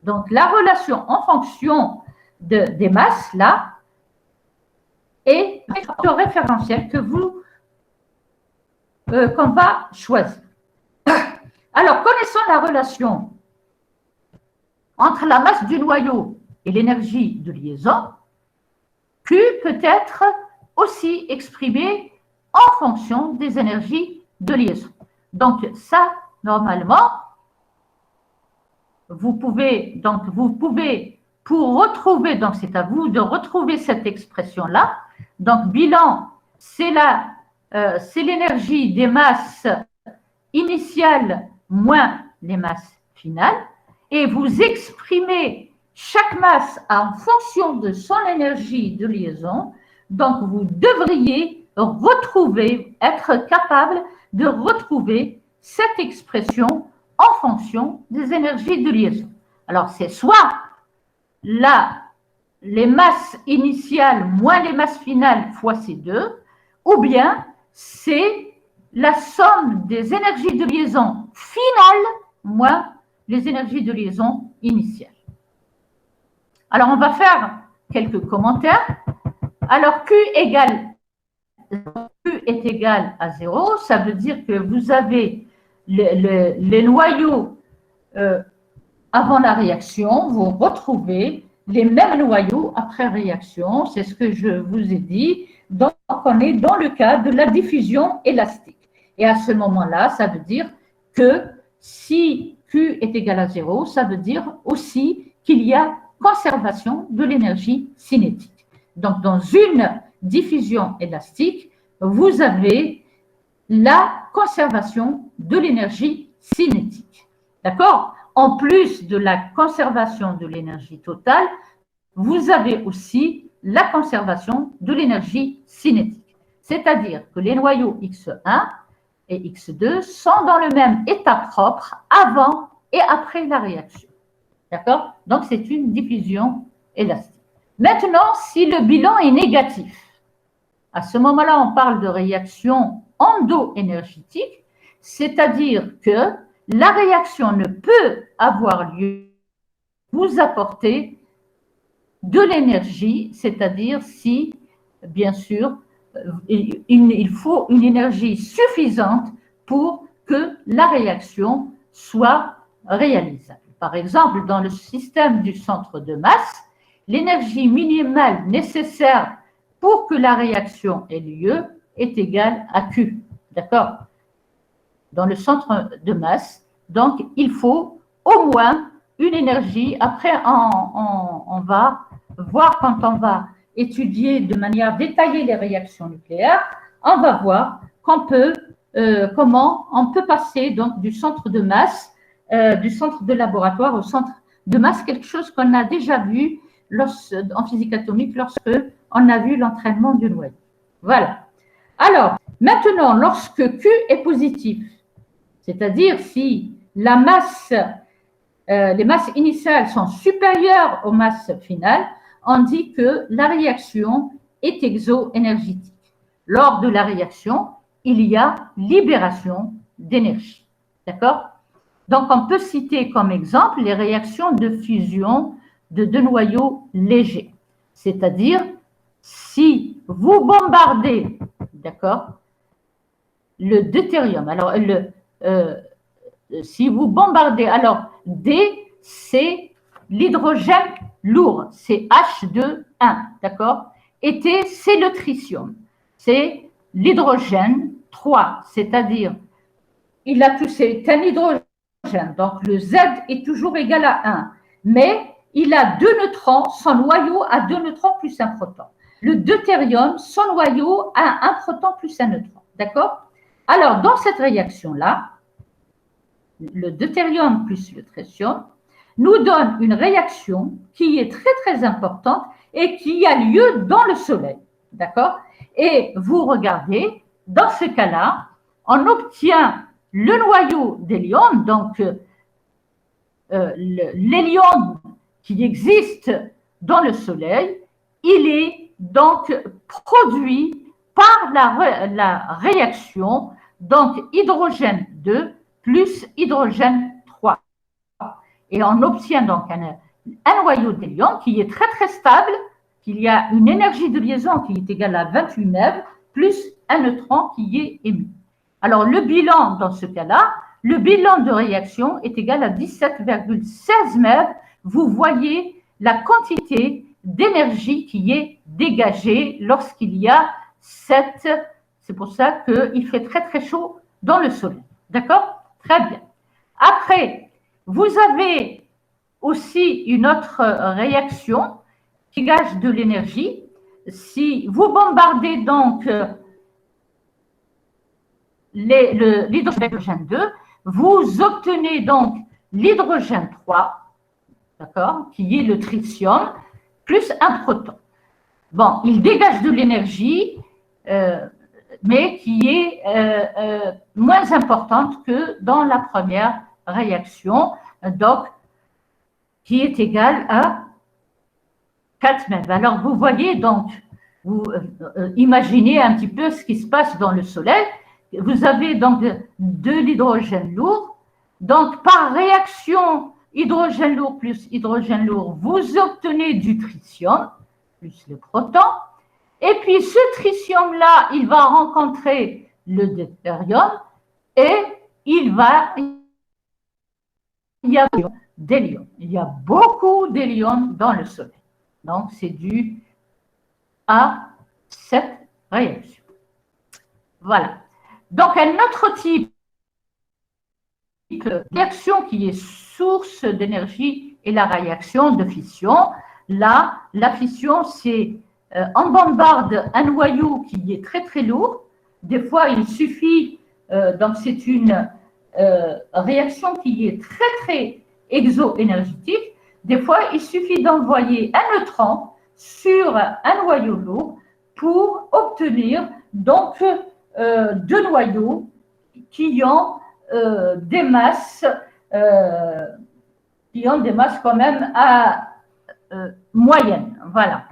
Donc, la relation en fonction des masses, là, est le référentiel qu'on va choisir. Alors, connaissant la relation entre la masse du noyau et l'énergie de liaison, Q peut être aussi exprimé en fonction des énergies de liaison. Donc, ça, normalement, vous pouvez, pour retrouver, donc c'est à vous de retrouver cette expression-là. Donc, bilan, c'est l'énergie des masses initiales moins les masses finales, et vous exprimez chaque masse en fonction de son énergie de liaison. Donc, vous devriez être capable de retrouver cette expression en fonction des énergies de liaison. Alors, c'est soit les masses initiales moins les masses finales fois C2, ou bien c'est la somme des énergies de liaison finales moins les énergies de liaison initiales. Alors, on va faire quelques commentaires. Alors, Q est égal à 0, ça veut dire que vous avez les noyaux avant la réaction, vous retrouvez les mêmes noyaux après réaction, c'est ce que je vous ai dit. Donc, on est dans le cas de la diffusion élastique. Et à ce moment-là, ça veut dire que si Q est égal à 0, ça veut dire aussi qu'il y a conservation de l'énergie cinétique. Donc, dans une diffusion élastique, vous avez la conservation de l'énergie cinétique. D'accord? En plus de la conservation de l'énergie totale, vous avez aussi la conservation de l'énergie cinétique. C'est-à-dire que les noyaux X1 et X2 sont dans le même état propre avant et après la réaction. D'accord? Donc, c'est une diffusion élastique. Maintenant, si le bilan est négatif, à ce moment-là, on parle de réaction endo-énergétique, c'est-à-dire que la réaction ne peut avoir lieu vous apporter de l'énergie, c'est-à-dire si, bien sûr, il faut une énergie suffisante pour que la réaction soit réalisable. Par exemple, dans le système du centre de masse, l'énergie minimale nécessaire pour que la réaction ait lieu est égale à Q. D'accord? Dans le centre de masse, donc il faut au moins une énergie. Après, on va voir quand on va étudier de manière détaillée les réactions nucléaires, on va voir comment on peut passer donc du centre de masse, du centre de laboratoire au centre de masse, quelque chose qu'on a déjà vu en physique atomique lorsque on a vu l'entraînement du noyau. Voilà. Alors, maintenant, lorsque Q est positif, c'est-à-dire si la masse, les masses initiales sont supérieures aux masses finales, on dit que la réaction est exoénergétique. Lors de la réaction, il y a libération d'énergie. D'accord? Donc, on peut citer comme exemple les réactions de fusion de deux noyaux légers. C'est-à-dire, si vous bombardez, d'accord, le deutérium, alors si vous bombardez, alors D, c'est l'hydrogène lourd, c'est H2O, d'accord? Et T, c'est le tritium, c'est l'hydrogène 3, c'est-à-dire, il a tout, c'est un hydrogène, donc le Z est toujours égal à 1, mais il a deux neutrons, son noyau a deux neutrons plus un proton. Le deutérium, son noyau a un proton plus un neutron, d'accord? Alors, dans cette réaction-là, le deutérium plus le tritium nous donne une réaction qui est très, très importante et qui a lieu dans le Soleil, d'accord? Et vous regardez, dans ce cas-là, on obtient le noyau d'hélium, donc l'hélium qui existe dans le Soleil, il est donc produit par la réaction, donc hydrogène 2 plus hydrogène 3. Et on obtient donc un noyau d'hélium qui est très très stable, qu'il y a une énergie de liaison qui est égale à 28 MeV, plus un neutron qui est émis. Alors le bilan dans ce cas-là, le bilan de réaction est égal à 17,16 MeV. Vous voyez la quantité d'énergie qui est dégagée lorsqu'il y a cette... C'est pour ça qu'il fait très très chaud dans le Soleil. D'accord? Très bien. Après, vous avez aussi une autre réaction qui dégage de l'énergie. Si vous bombardez donc l'hydrogène 2, vous obtenez donc l'hydrogène 3, d'accord, qui est le tritium, plus un proton. Bon, il dégage de l'énergie, mais qui est moins importante que dans la première réaction, donc qui est égale à 4 MeV. Alors, vous voyez donc, vous imaginez un petit peu ce qui se passe dans le Soleil. Vous avez donc de l'hydrogène lourd. Donc, par réaction hydrogène lourd plus hydrogène lourd, vous obtenez du tritium plus le proton. Et puis, ce tritium-là, il va rencontrer le deutérium et il y a d'hélium. Il y a beaucoup d'hélium dans le Soleil. Donc, c'est dû à cette réaction. Voilà. Donc, un autre type de réaction qui est source d'énergie est la réaction de fission. Là, la fission, c'est on bombarde un noyau qui est très très lourd. Des fois, il suffit, donc c'est une réaction qui est très très exo-énergétique. Des fois, il suffit d'envoyer un neutron sur un noyau lourd pour obtenir donc deux noyaux qui ont des masses quand même à moyennes. Voilà.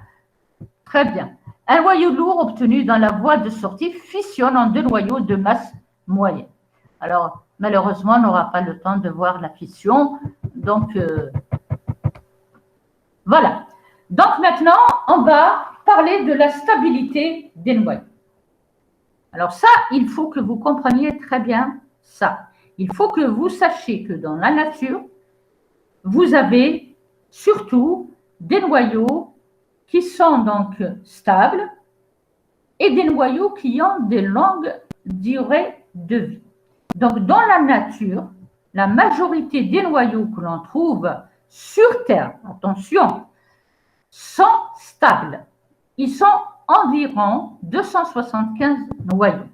Très bien. Un noyau lourd obtenu dans la voie de sortie fissionne en deux noyaux de masse moyenne. Alors, malheureusement, on n'aura pas le temps de voir la fission. Donc, voilà. Donc, maintenant, on va parler de la stabilité des noyaux. Alors ça, il faut que vous compreniez très bien ça. Il faut que vous sachiez que dans la nature, vous avez surtout des noyaux qui sont donc stables et des noyaux qui ont des longues durées de vie. Donc, dans la nature, la majorité des noyaux que l'on trouve sur Terre, attention, sont stables. Ils sont environ 275 noyaux.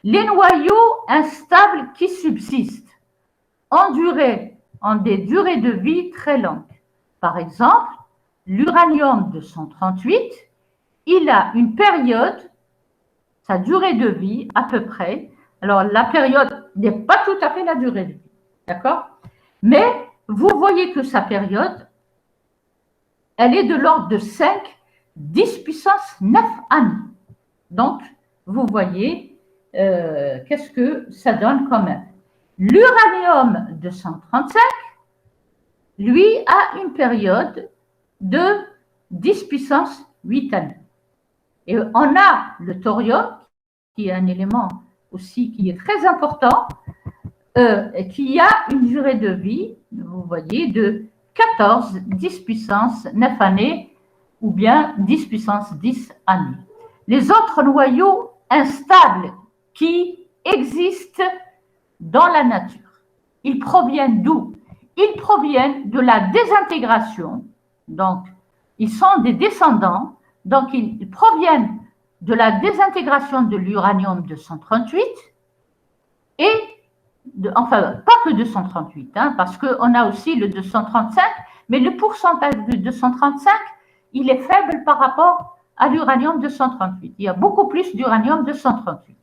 Les noyaux instables qui subsistent ont des durées de vie très longues. Par exemple, l'uranium-238, il a une période, sa durée de vie à peu près, alors la période n'est pas tout à fait la durée de vie, d'accord? Mais vous voyez que sa période, elle est de l'ordre de 5, 10 puissance 9 années. Donc, vous voyez, qu'est-ce que ça donne quand même. L'uranium-235, lui, a une période de 10 puissance 8 années. Et on a le thorium, qui est un élément aussi qui est très important, qui a une durée de vie, vous voyez, de 14, 10 puissance 9 années, ou bien 10 puissance 10 années. Les autres noyaux instables qui existent dans la nature, ils proviennent d'où? Ils proviennent de la désintégration, donc ils sont des descendants, donc ils proviennent de la désintégration de l'uranium-238 et, enfin, pas que 238, hein, parce qu'on a aussi le 235, mais le pourcentage de 235, il est faible par rapport à l'uranium-238. Il y a beaucoup plus d'uranium-238.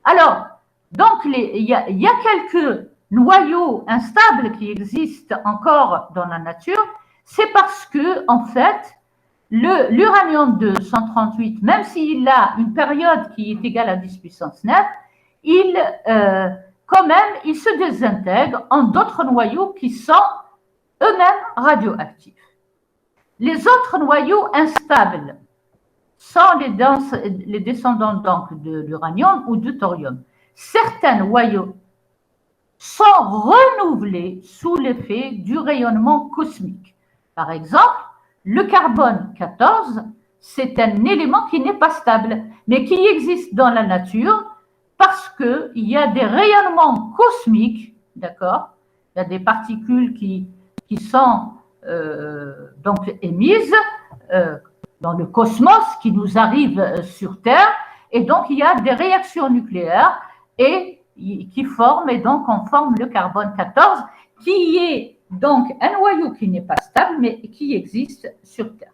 Alors, donc, il y a quelques noyaux instables qui existent encore dans la nature, c'est parce que, en fait, l'uranium-238, même s'il a une période qui est égale à 10 puissance 9, quand même, il se désintègre en d'autres noyaux qui sont eux-mêmes radioactifs. Les autres noyaux instables sont les descendants donc de l'uranium ou du thorium. Certains noyaux sont renouvelés sous l'effet du rayonnement cosmique. Par exemple, le carbone 14, c'est un élément qui n'est pas stable, mais qui existe dans la nature parce qu'il y a des rayonnements cosmiques, d'accord? Il y a des particules qui sont donc émises dans le cosmos, qui nous arrivent sur Terre, et donc il y a des réactions nucléaires et qui forment, et donc on forme le carbone 14, qui est donc un noyau qui n'est pas stable, mais qui existe sur Terre.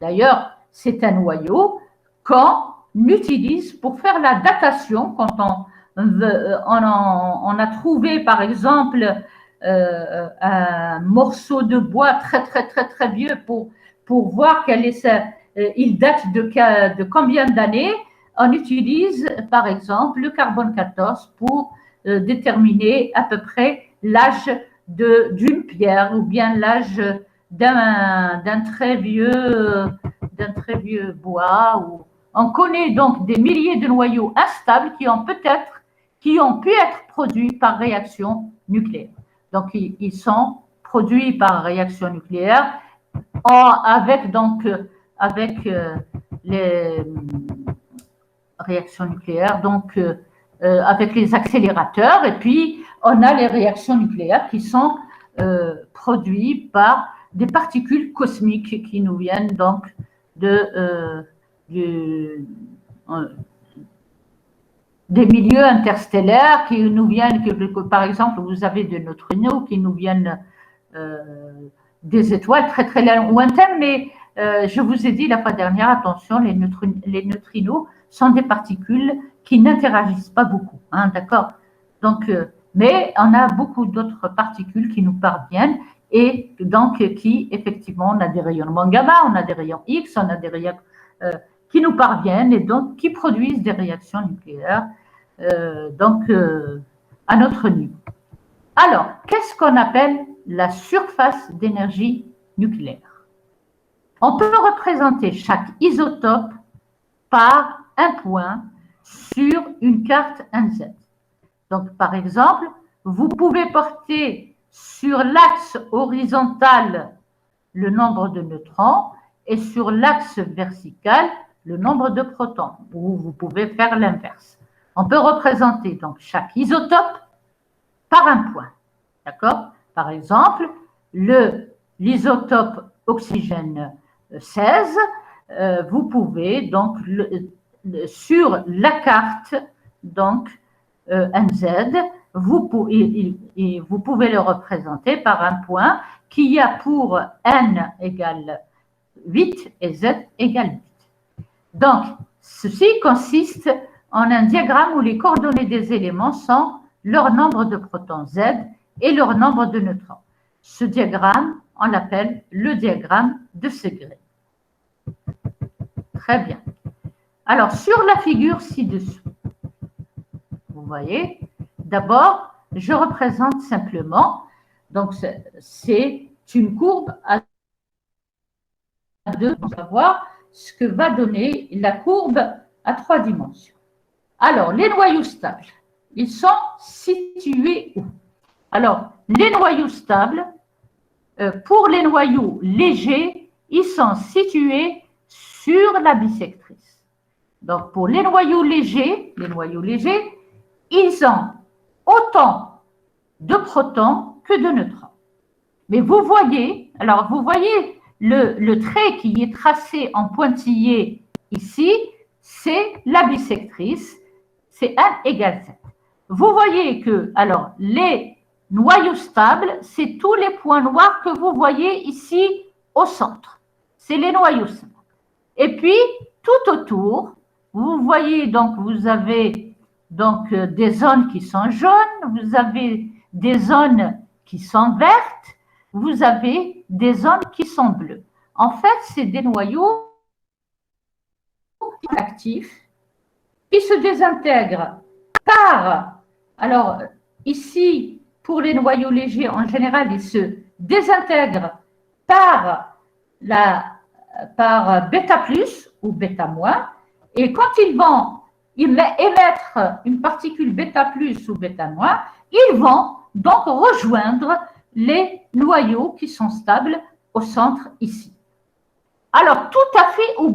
D'ailleurs, c'est un noyau qu'on utilise pour faire la datation quand on a trouvé, par exemple, un morceau de bois très vieux pour voir il date de combien d'années. On utilise, par exemple, le carbone 14 pour déterminer à peu près l'âge d'une pierre ou bien l'âge d'un très vieux bois. On connaît donc des milliers de noyaux instables qui ont pu être produits par réaction nucléaire. Donc, ils sont produits par réaction nucléaire avec les réactions nucléaires, donc avec les accélérateurs, et puis on a les réactions nucléaires qui sont produites par des particules cosmiques qui nous viennent donc du, des milieux interstellaires qui nous viennent, par exemple, vous avez des neutrinos qui nous viennent des étoiles très très lointaines, mais je vous ai dit la fois dernière, attention, les neutrinos sont des particules qui n'interagissent pas beaucoup, hein, d'accord? Donc, mais on a beaucoup d'autres particules qui nous parviennent et donc qui, effectivement, on a des rayonnements gamma, on a des rayons X, on a des rayons qui nous parviennent et donc qui produisent des réactions nucléaires à notre niveau. Alors, qu'est-ce qu'on appelle la surface d'énergie nucléaire? On peut représenter chaque isotope par un point sur une carte NZ. Donc, par exemple, vous pouvez porter sur l'axe horizontal le nombre de neutrons et sur l'axe vertical le nombre de protons, ou vous pouvez faire l'inverse. On peut représenter donc chaque isotope par un point, d'accord? Par exemple, l'isotope oxygène 16, vous pouvez donc sur la carte donc NZ, vous pouvez le représenter par un point qui a pour N égale 8 et Z égale 8. Donc, ceci consiste en un diagramme où les coordonnées des éléments sont leur nombre de protons Z et leur nombre de neutrons. Ce diagramme, on l'appelle le diagramme de Segre. Très bien. Alors, sur la figure ci-dessous, vous voyez, d'abord, je représente simplement, donc c'est une courbe à deux, on va voir ce que va donner la courbe à 3 dimensions. Alors, les noyaux stables, ils sont situés où? Alors, les noyaux stables, pour les noyaux légers, ils sont situés sur la bissectrice. Donc, pour les noyaux légers, ils ont autant de protons que de neutrons. Mais vous voyez, alors vous voyez le trait qui est tracé en pointillé ici, c'est la bissectrice, c'est 1 égale 7. Vous voyez que, alors, les noyaux stables, c'est tous les points noirs que vous voyez ici au centre. C'est les noyaux stables. Et puis, tout autour, vous voyez, donc, vous avez donc des zones qui sont jaunes, vous avez des zones qui sont vertes, vous avez des zones qui sont bleues. En fait, c'est des noyaux actifs qui se désintègrent par, alors ici, pour les noyaux légers, en général, ils se désintègrent par bêta plus ou bêta moins, et quand ils vont émettre une particule bêta plus ou bêta moins, ils vont donc rejoindre les noyaux qui sont stables au centre ici. Alors, tout à fait au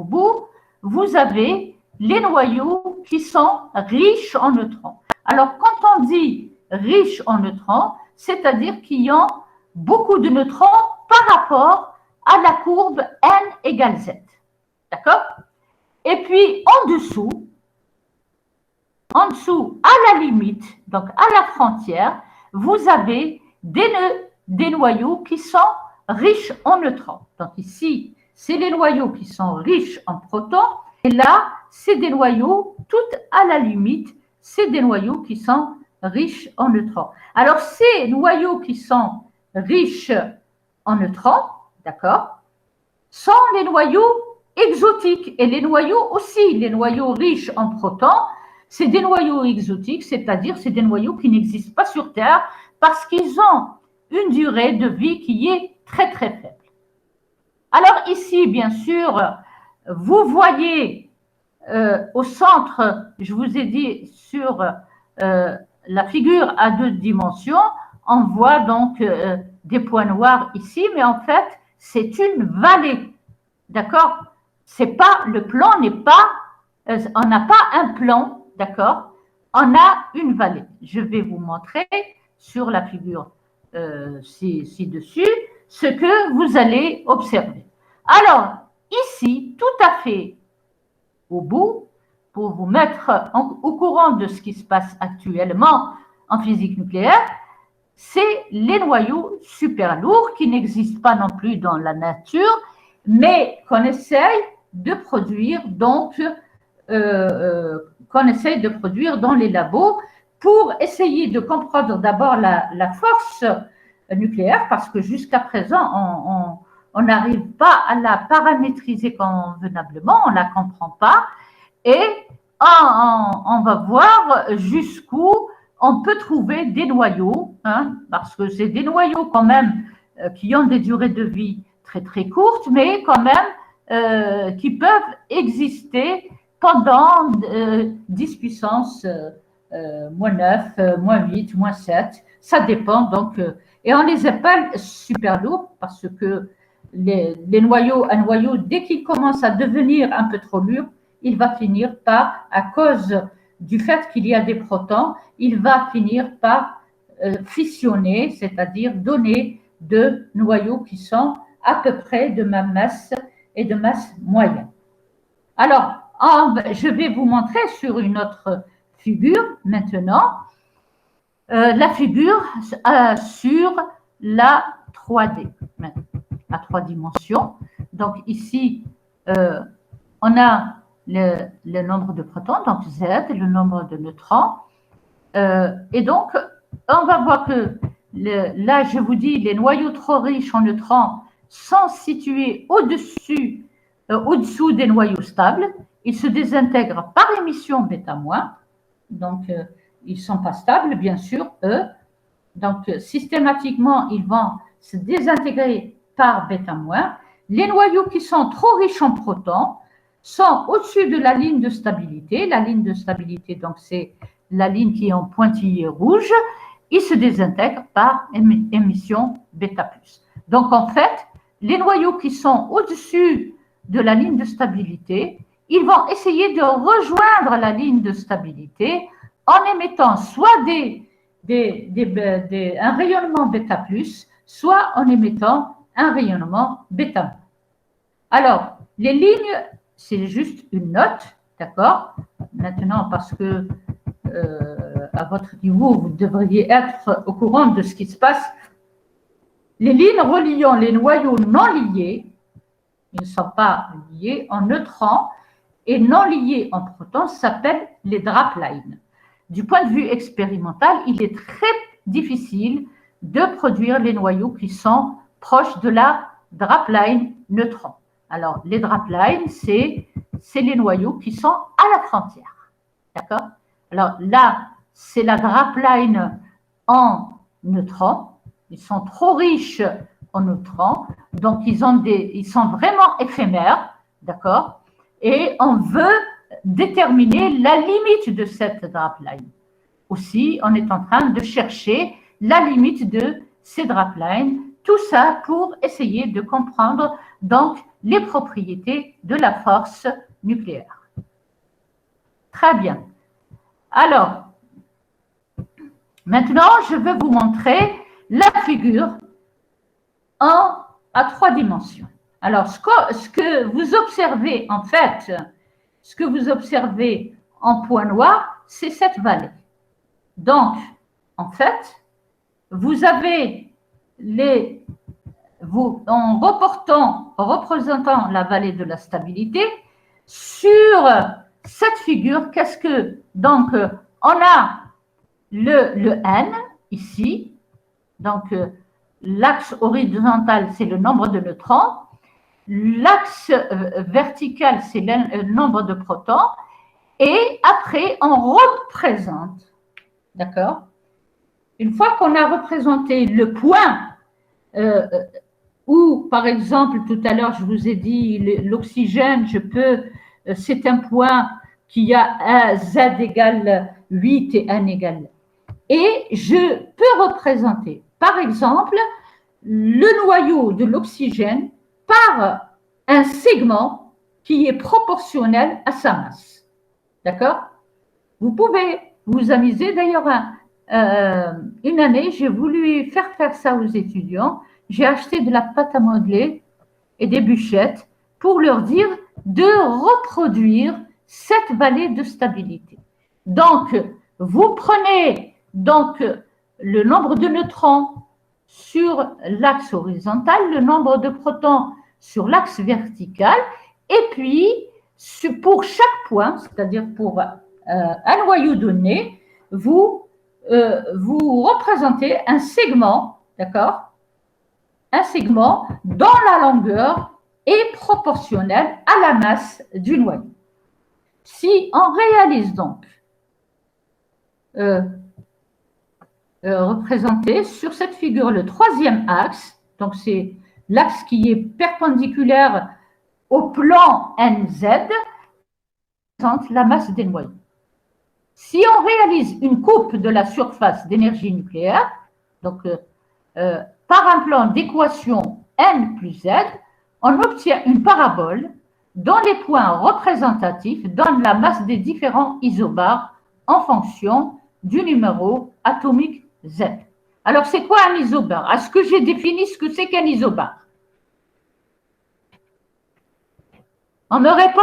bout, vous avez les noyaux qui sont riches en neutrons. Alors, quand on dit riches en neutrons, c'est-à-dire qu'ils ont beaucoup de neutrons par rapport à la courbe N égale Z. D'accord? Et puis, en dessous, à la limite, donc à la frontière, vous avez des noyaux qui sont riches en neutrons. Donc ici, c'est les noyaux qui sont riches en protons. Et là, c'est des noyaux, tout à la limite, c'est des noyaux qui sont riches en neutrons. Alors, ces noyaux qui sont riches en neutrons, d'accord, sont les noyaux exotiques. Et les noyaux aussi, les noyaux riches en protons, c'est des noyaux exotiques, c'est-à-dire c'est des noyaux qui n'existent pas sur Terre parce qu'ils ont une durée de vie qui est très très faible. Alors ici, bien sûr, vous voyez au centre, je vous ai dit sur la figure à 2 dimensions, on voit donc des points noirs ici, mais en fait, c'est une vallée, d'accord? C'est pas, le plan n'est pas, on n'a pas un plan, d'accord? On a une vallée. Je vais vous montrer sur la figure ci-dessus ce que vous allez observer. Alors, ici, tout à fait au bout, pour vous mettre au courant de ce qui se passe actuellement en physique nucléaire, c'est les noyaux super lourds qui n'existent pas non plus dans la nature, mais qu'on essaye de produire qu'on essaye de produire dans les labos pour essayer de comprendre d'abord la force nucléaire, parce que jusqu'à présent, on n'arrive pas à la paramétriser convenablement, on ne la comprend pas, et on va voir jusqu'où on peut trouver des noyaux, parce que c'est des noyaux quand même qui ont des durées de vie très très courtes, mais quand même qui peuvent exister pendant 10 puissance moins 9, moins 8, moins 7, ça dépend. Donc, et on les appelle super lourds parce que un noyau, dès qu'il commence à devenir un peu trop lourd, il va finir par, à cause du fait qu'il y a des protons, il va finir par fissionner, c'est-à-dire donner deux noyaux qui sont à peu près de même masse et de masse moyenne. Alors, je vais vous montrer sur une autre figure maintenant, la figure sur la 3D, à 3 dimensions. Donc ici, on a le nombre de protons, donc Z, le nombre de neutrons. Et donc, on va voir que là, je vous dis, les noyaux trop riches en neutrons sont situés au-dessous des noyaux stables. Ils se désintègrent par émission β-. Donc, ils ne sont pas stables, bien sûr, eux. Donc, systématiquement, ils vont se désintégrer par β-. Les noyaux qui sont trop riches en protons sont au-dessus de la ligne de stabilité. La ligne de stabilité, donc, c'est la ligne qui est en pointillé rouge. Ils se désintègrent par émission β+. Donc, en fait, les noyaux qui sont au-dessus de la ligne de stabilité, ils vont essayer de rejoindre la ligne de stabilité en émettant soit un rayonnement β+, soit en émettant un rayonnement β-. Alors, les lignes, c'est juste une note, d'accord? Maintenant, parce que à votre niveau, vous devriez être au courant de ce qui se passe. Les lignes reliant les noyaux non liés, ils ne sont pas liés en neutrons et non liés en protons, s'appellent les draplines. Du point de vue expérimental, il est très difficile de produire les noyaux qui sont proches de la drapline neutron. Alors, les draplines, c'est les noyaux qui sont à la frontière. D'accord? Alors là, c'est la drapline en neutrons. Ils sont trop riches en neutrons, donc ils sont vraiment éphémères, d'accord? Et on veut déterminer la limite de cette drapline. Aussi, on est en train de chercher la limite de ces draplines, tout ça pour essayer de comprendre donc les propriétés de la force nucléaire. Très bien. Alors, maintenant, je vais vous montrer la figure à 3 dimensions. Alors, ce que vous observez, en fait, ce que vous observez en point noir, c'est cette vallée. Donc, en fait, vous avez en représentant la vallée de la stabilité, sur cette figure, donc, on a le N, ici, donc l'axe horizontal, c'est le nombre de neutrons, l'axe vertical, c'est le nombre de protons, et après, on représente, d'accord? Une fois qu'on a représenté le point où, par exemple, tout à l'heure, je vous ai dit, l'oxygène, c'est un point qui a Z égale 8 et N égale. Et je peux représenter, par exemple, le noyau de l'oxygène par un segment qui est proportionnel à sa masse. D'accord? Vous pouvez vous amuser. D'ailleurs, une année, j'ai voulu faire ça aux étudiants. J'ai acheté de la pâte à modeler et des bûchettes pour leur dire de reproduire cette vallée de stabilité. Donc, vous prenez donc le nombre de neutrons sur l'axe horizontal, le nombre de protons sur l'axe vertical, et puis pour chaque point, c'est-à-dire pour un noyau donné, vous représentez un segment, d'accord? Un segment dont la longueur est proportionnelle à la masse du noyau. Si on réalise donc représenté sur cette figure le troisième axe, donc c'est l'axe qui est perpendiculaire au plan NZ, représente la masse des noyaux. Si on réalise une coupe de la surface d'énergie nucléaire, donc par un plan d'équation N plus Z, on obtient une parabole dont les points représentatifs donnent la masse des différents isobars en fonction du numéro atomique Z. Alors, c'est quoi un isobar? Est-ce que j'ai défini ce que c'est qu'un isobar? On me répond?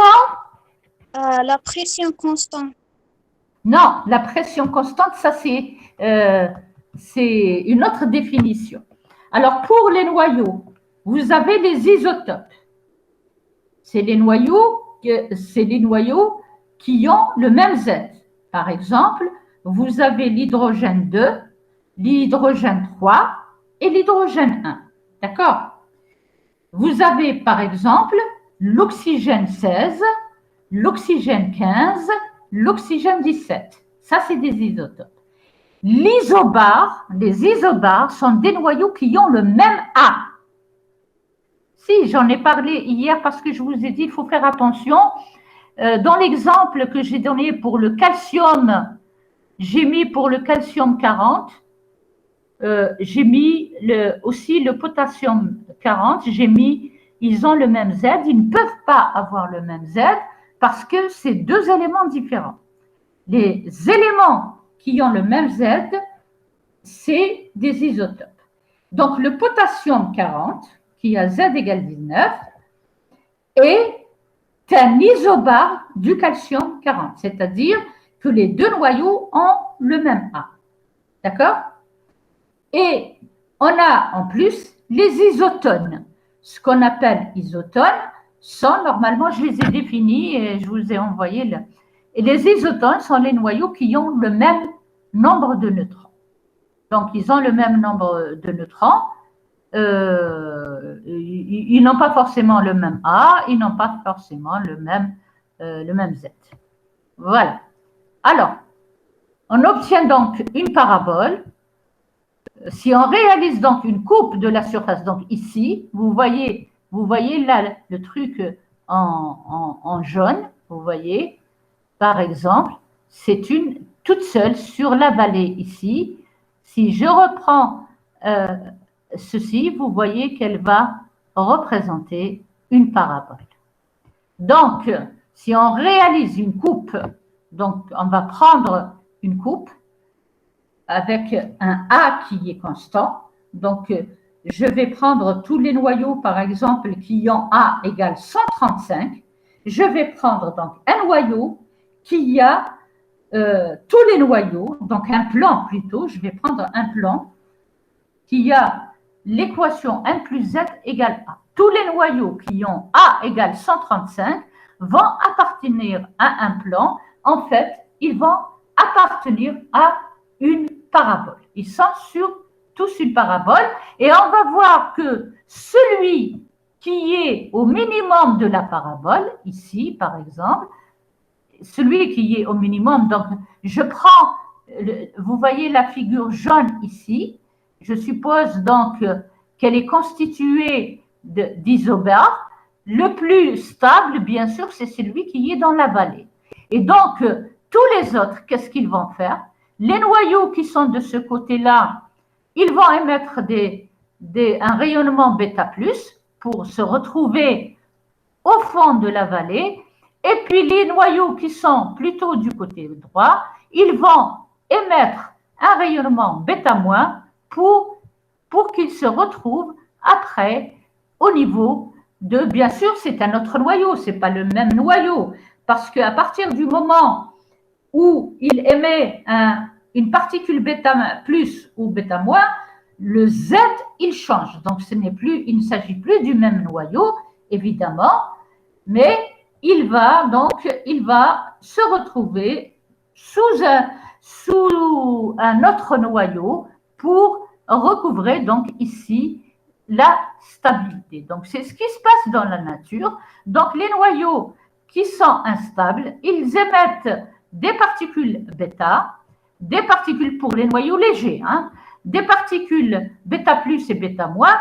La pression constante. Non, la pression constante, ça c'est une autre définition. Alors, pour les noyaux, vous avez les isotopes. C'est les noyaux qui ont le même Z. Par exemple, vous avez l'hydrogène 2, l'hydrogène 3 et l'hydrogène 1. D'accord? Vous avez, par exemple, l'oxygène 16, l'oxygène 15, l'oxygène 17. Ça, c'est des isotopes. Les isobars sont des noyaux qui ont le même A. Si, j'en ai parlé hier parce que je vous ai dit, il faut faire attention. Dans l'exemple que j'ai donné pour le calcium, j'ai mis pour le calcium 40, j'ai mis aussi le potassium 40, ils ont le même Z, ils ne peuvent pas avoir le même Z parce que c'est deux éléments différents. Les éléments qui ont le même Z, c'est des isotopes. Donc le potassium 40, qui a Z égale 19, est un isobar du calcium 40, c'est-à-dire que les deux noyaux ont le même A. D'accord? Et on a en plus les isotones. Ce qu'on appelle isotones sont, normalement, je les ai définis et je vous ai envoyé là. Et les isotones sont les noyaux qui ont le même nombre de neutrons. Donc, ils ont le même nombre de neutrons. Ils n'ont pas forcément le même A, ils n'ont pas forcément le même Z. Voilà. Alors, on obtient donc une parabole. Si on réalise donc une coupe de la surface, donc ici, vous voyez là le truc en jaune, vous voyez, par exemple, c'est une toute seule sur la vallée ici. Si je reprends ceci, vous voyez qu'elle va représenter une parabole. Donc, si on réalise une coupe, donc on va prendre une coupe avec un A qui est constant. Donc, je vais prendre tous les noyaux, par exemple, qui ont A égale 135. Je vais prendre donc un noyau qui a tous les noyaux, donc un plan plutôt, je vais prendre un plan qui a l'équation N plus Z égale A. Tous les noyaux qui ont A égale 135 vont appartenir à un plan. En fait, ils vont appartenir à une parabole. Ils sont sur tous une parabole et on va voir que celui qui est au minimum de la parabole, ici par exemple, celui qui est au minimum, donc je prends, vous voyez la figure jaune ici, je suppose donc qu'elle est constituée d'isobars. Le plus stable, bien sûr, c'est celui qui est dans la vallée. Et donc, tous les autres, qu'est-ce qu'ils vont faire? Les noyaux qui sont de ce côté-là, ils vont émettre un rayonnement bêta plus pour se retrouver au fond de la vallée. Et puis les noyaux qui sont plutôt du côté droit, ils vont émettre un rayonnement bêta moins pour qu'ils se retrouvent après au niveau bien sûr, c'est un autre noyau, ce n'est pas le même noyau, parce qu'à partir du moment où il émet une particule bêta plus ou bêta moins, le Z, il change. Donc, il ne s'agit plus du même noyau, évidemment, mais il va se retrouver sous un autre noyau pour recouvrer donc ici la stabilité. Donc, c'est ce qui se passe dans la nature. Donc, les noyaux qui sont instables, ils émettent des particules bêta, des particules pour les noyaux légers, des particules bêta plus et bêta moins.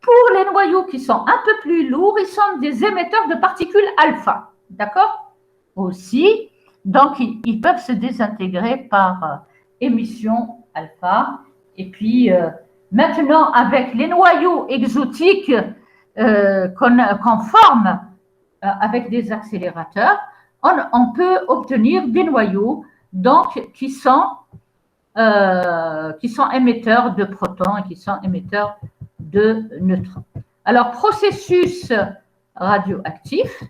Pour les noyaux qui sont un peu plus lourds, ils sont des émetteurs de particules alpha. D'accord? Aussi, donc ils peuvent se désintégrer par émission alpha. Et puis, maintenant, avec les noyaux exotiques qu'on forme avec des accélérateurs, on peut obtenir des noyaux donc, qui sont émetteurs de protons et qui sont émetteurs de neutrons. Alors, processus radioactif,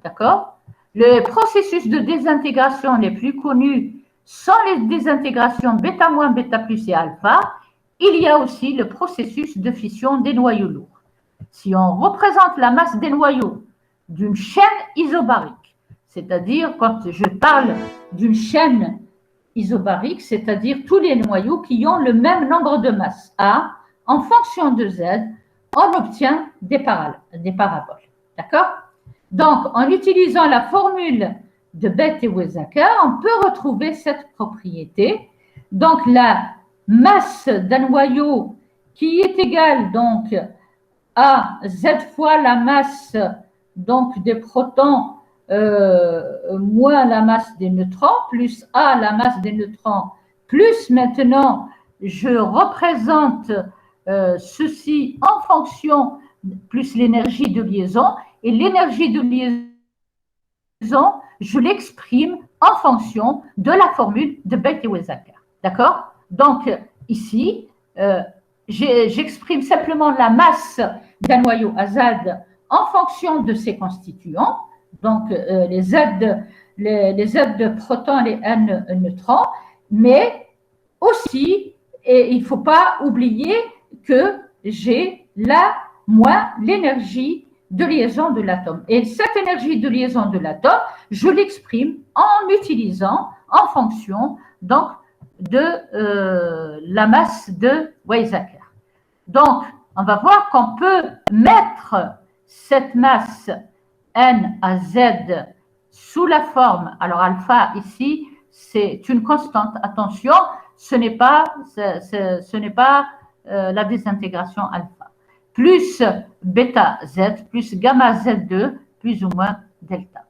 d'accord? Les processus de désintégration les plus connus sont les désintégrations bêta moins, bêta plus et alpha. Il y a aussi le processus de fission des noyaux lourds. Si on représente la masse des noyaux d'une chaîne isobarique, c'est-à-dire quand je parle d'une chaîne isobarique, c'est-à-dire tous les noyaux qui ont le même nombre de masses A, en fonction de Z, on obtient des paraboles. D'accord? Donc, en utilisant la formule de Bethe et Weizsäcker, on peut retrouver cette propriété. Donc, la masse d'un noyau qui est égale donc à Z fois la masse donc des protons moins la masse des neutrons, plus A la masse des neutrons, plus maintenant je représente ceci en fonction, plus l'énergie de liaison, et l'énergie de liaison, je l'exprime en fonction de la formule de Bethe et Weizsäcker. D'accord? Donc, ici, j'exprime simplement la masse d'un noyau à Z en fonction de ses constituants, donc les Z de protons, les N neutrons, mais aussi, et il ne faut pas oublier que j'ai moins l'énergie de liaison de l'atome. Et cette énergie de liaison de l'atome, je l'exprime en utilisant, en fonction, donc, de la masse de Weizsäcker. Donc, on va voir qu'on peut mettre cette masse N à Z sous la forme, alors alpha ici, c'est une constante. Attention, ce n'est pas la désintégration alpha. Plus bêta Z, plus gamma Z2, plus ou moins delta.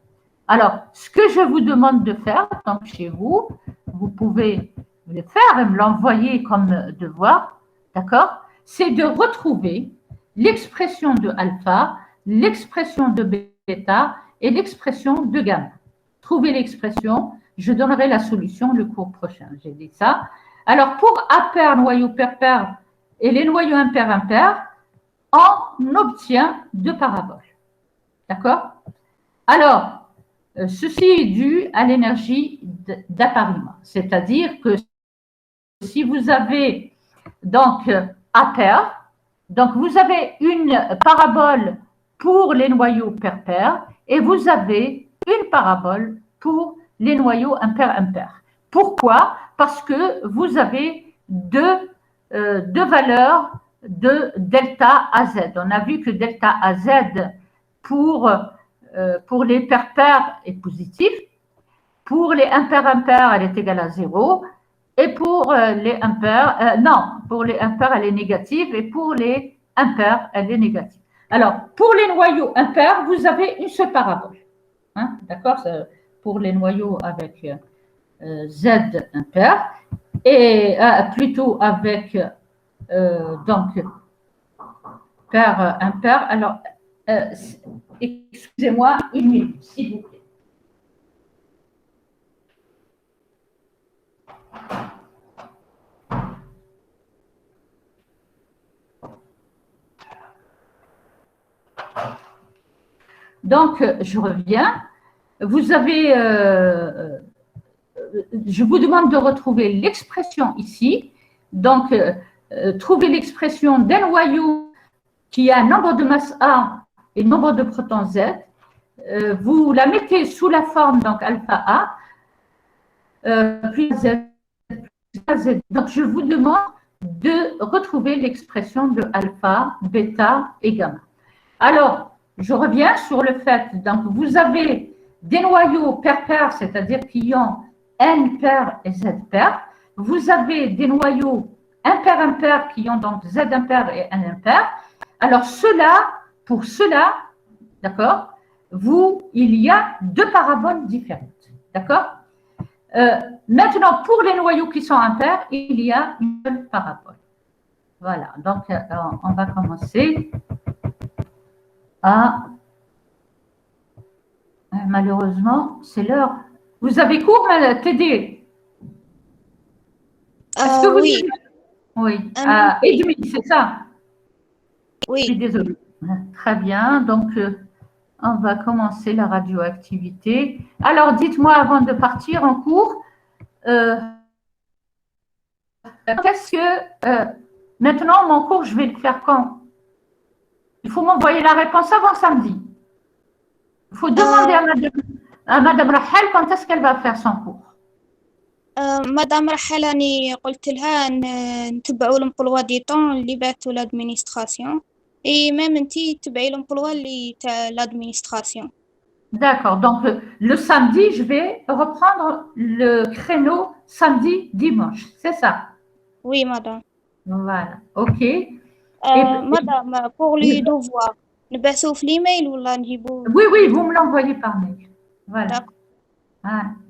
Alors, ce que je vous demande de faire, donc chez vous, vous pouvez le faire et me l'envoyer comme devoir, d'accord? C'est de retrouver l'expression de alpha, l'expression de bêta et l'expression de gamma. Trouvez l'expression, je donnerai la solution le cours prochain, j'ai dit ça. Alors, pour impair, noyau pair et les noyaux impair, on obtient deux paraboles. D'accord? Alors, ceci est dû à l'énergie d'appariement, c'est-à-dire que si vous avez donc impair, donc vous avez une parabole pour les noyaux pair et vous avez une parabole pour les noyaux impair. Pourquoi? Parce que vous avez deux valeurs de delta AZ. On a vu que delta AZ pour les pair est positif, pour les impair, elle est égale à 0, et pour les impairs, pour les impairs, elle est négative, et pour les impairs, elle est négative. Alors, pour les noyaux impairs, vous avez une seule parabole. Hein, d'accord? Pour les noyaux avec Z impair, et plutôt avec donc pair impair. Alors, excusez-moi une minute, s'il vous plaît. Donc, je reviens. Vous avez, je vous demande de retrouver l'expression ici. Donc, trouvez l'expression d'un noyau qui a nombre de masse A et nombre de protons Z. Vous la mettez sous la forme, donc alpha A, plus Z, plus Z. Donc, je vous demande de retrouver l'expression de alpha, bêta et gamma. Alors, je reviens sur le fait, donc vous avez des noyaux pair-pair, c'est-à-dire qui ont N pair et Z pair. Vous avez des noyaux impair-impair qui ont donc Z impair et N impair. Alors, pour cela, d'accord, il y a deux paraboles différentes, d'accord. Maintenant, pour les noyaux qui sont impairs, il y a une seule parabole. Voilà, donc on va commencer à… Malheureusement, c'est l'heure. Vous avez cours, TD? Est-ce que vous Oui. Oui, à et demi, c'est ça? Oui. Je suis désolée. Très bien, donc on va commencer la radioactivité. Alors, dites-moi avant de partir en cours, qu'est-ce que… maintenant, mon cours, je vais le faire quand? Il faut m'envoyer la réponse avant samedi. Il faut demander à Madame Rahel quand est-ce qu'elle va faire son cours. مدام رحل راني قلت لها نتبعوا الامبلوا دي طون اللي بعثوا لادمينستراسيون اي ميم انتي تبعي الامبلوا اللي تاع لادمينستراسيون. D'accord, donc le samedi, je vais reprendre le créneau samedi-dimanche, c'est ça? Oui, madame. Voilà, ok. مدام pour les devoirs نبعثوا في الايميل ولا نجيبوا؟ Oui, vous me l'envoyez par mail. Voilà.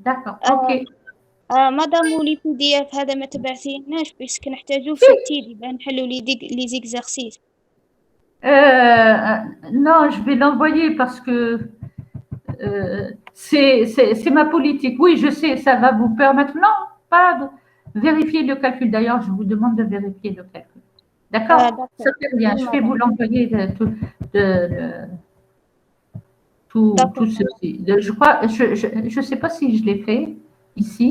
D'accord, ok. مدام ولي PDF هذا ما تبعثيناش باسكو نحتاجوه في التيدي باه نحلوا لي زيكزارسيس. Non, je vais l'envoyer parce que c'est ma politique. Oui, je sais, ça va vous permettre. Non, pas de vérifier le calcul. D'ailleurs, je vous demande de vérifier le calcul. D'accord? Ça fait rien. Je vais vous l'envoyer tout ceci. Je crois, je sais pas si je l'ai fait ici.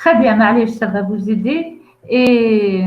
Très bien, allez, ça va vous aider. Et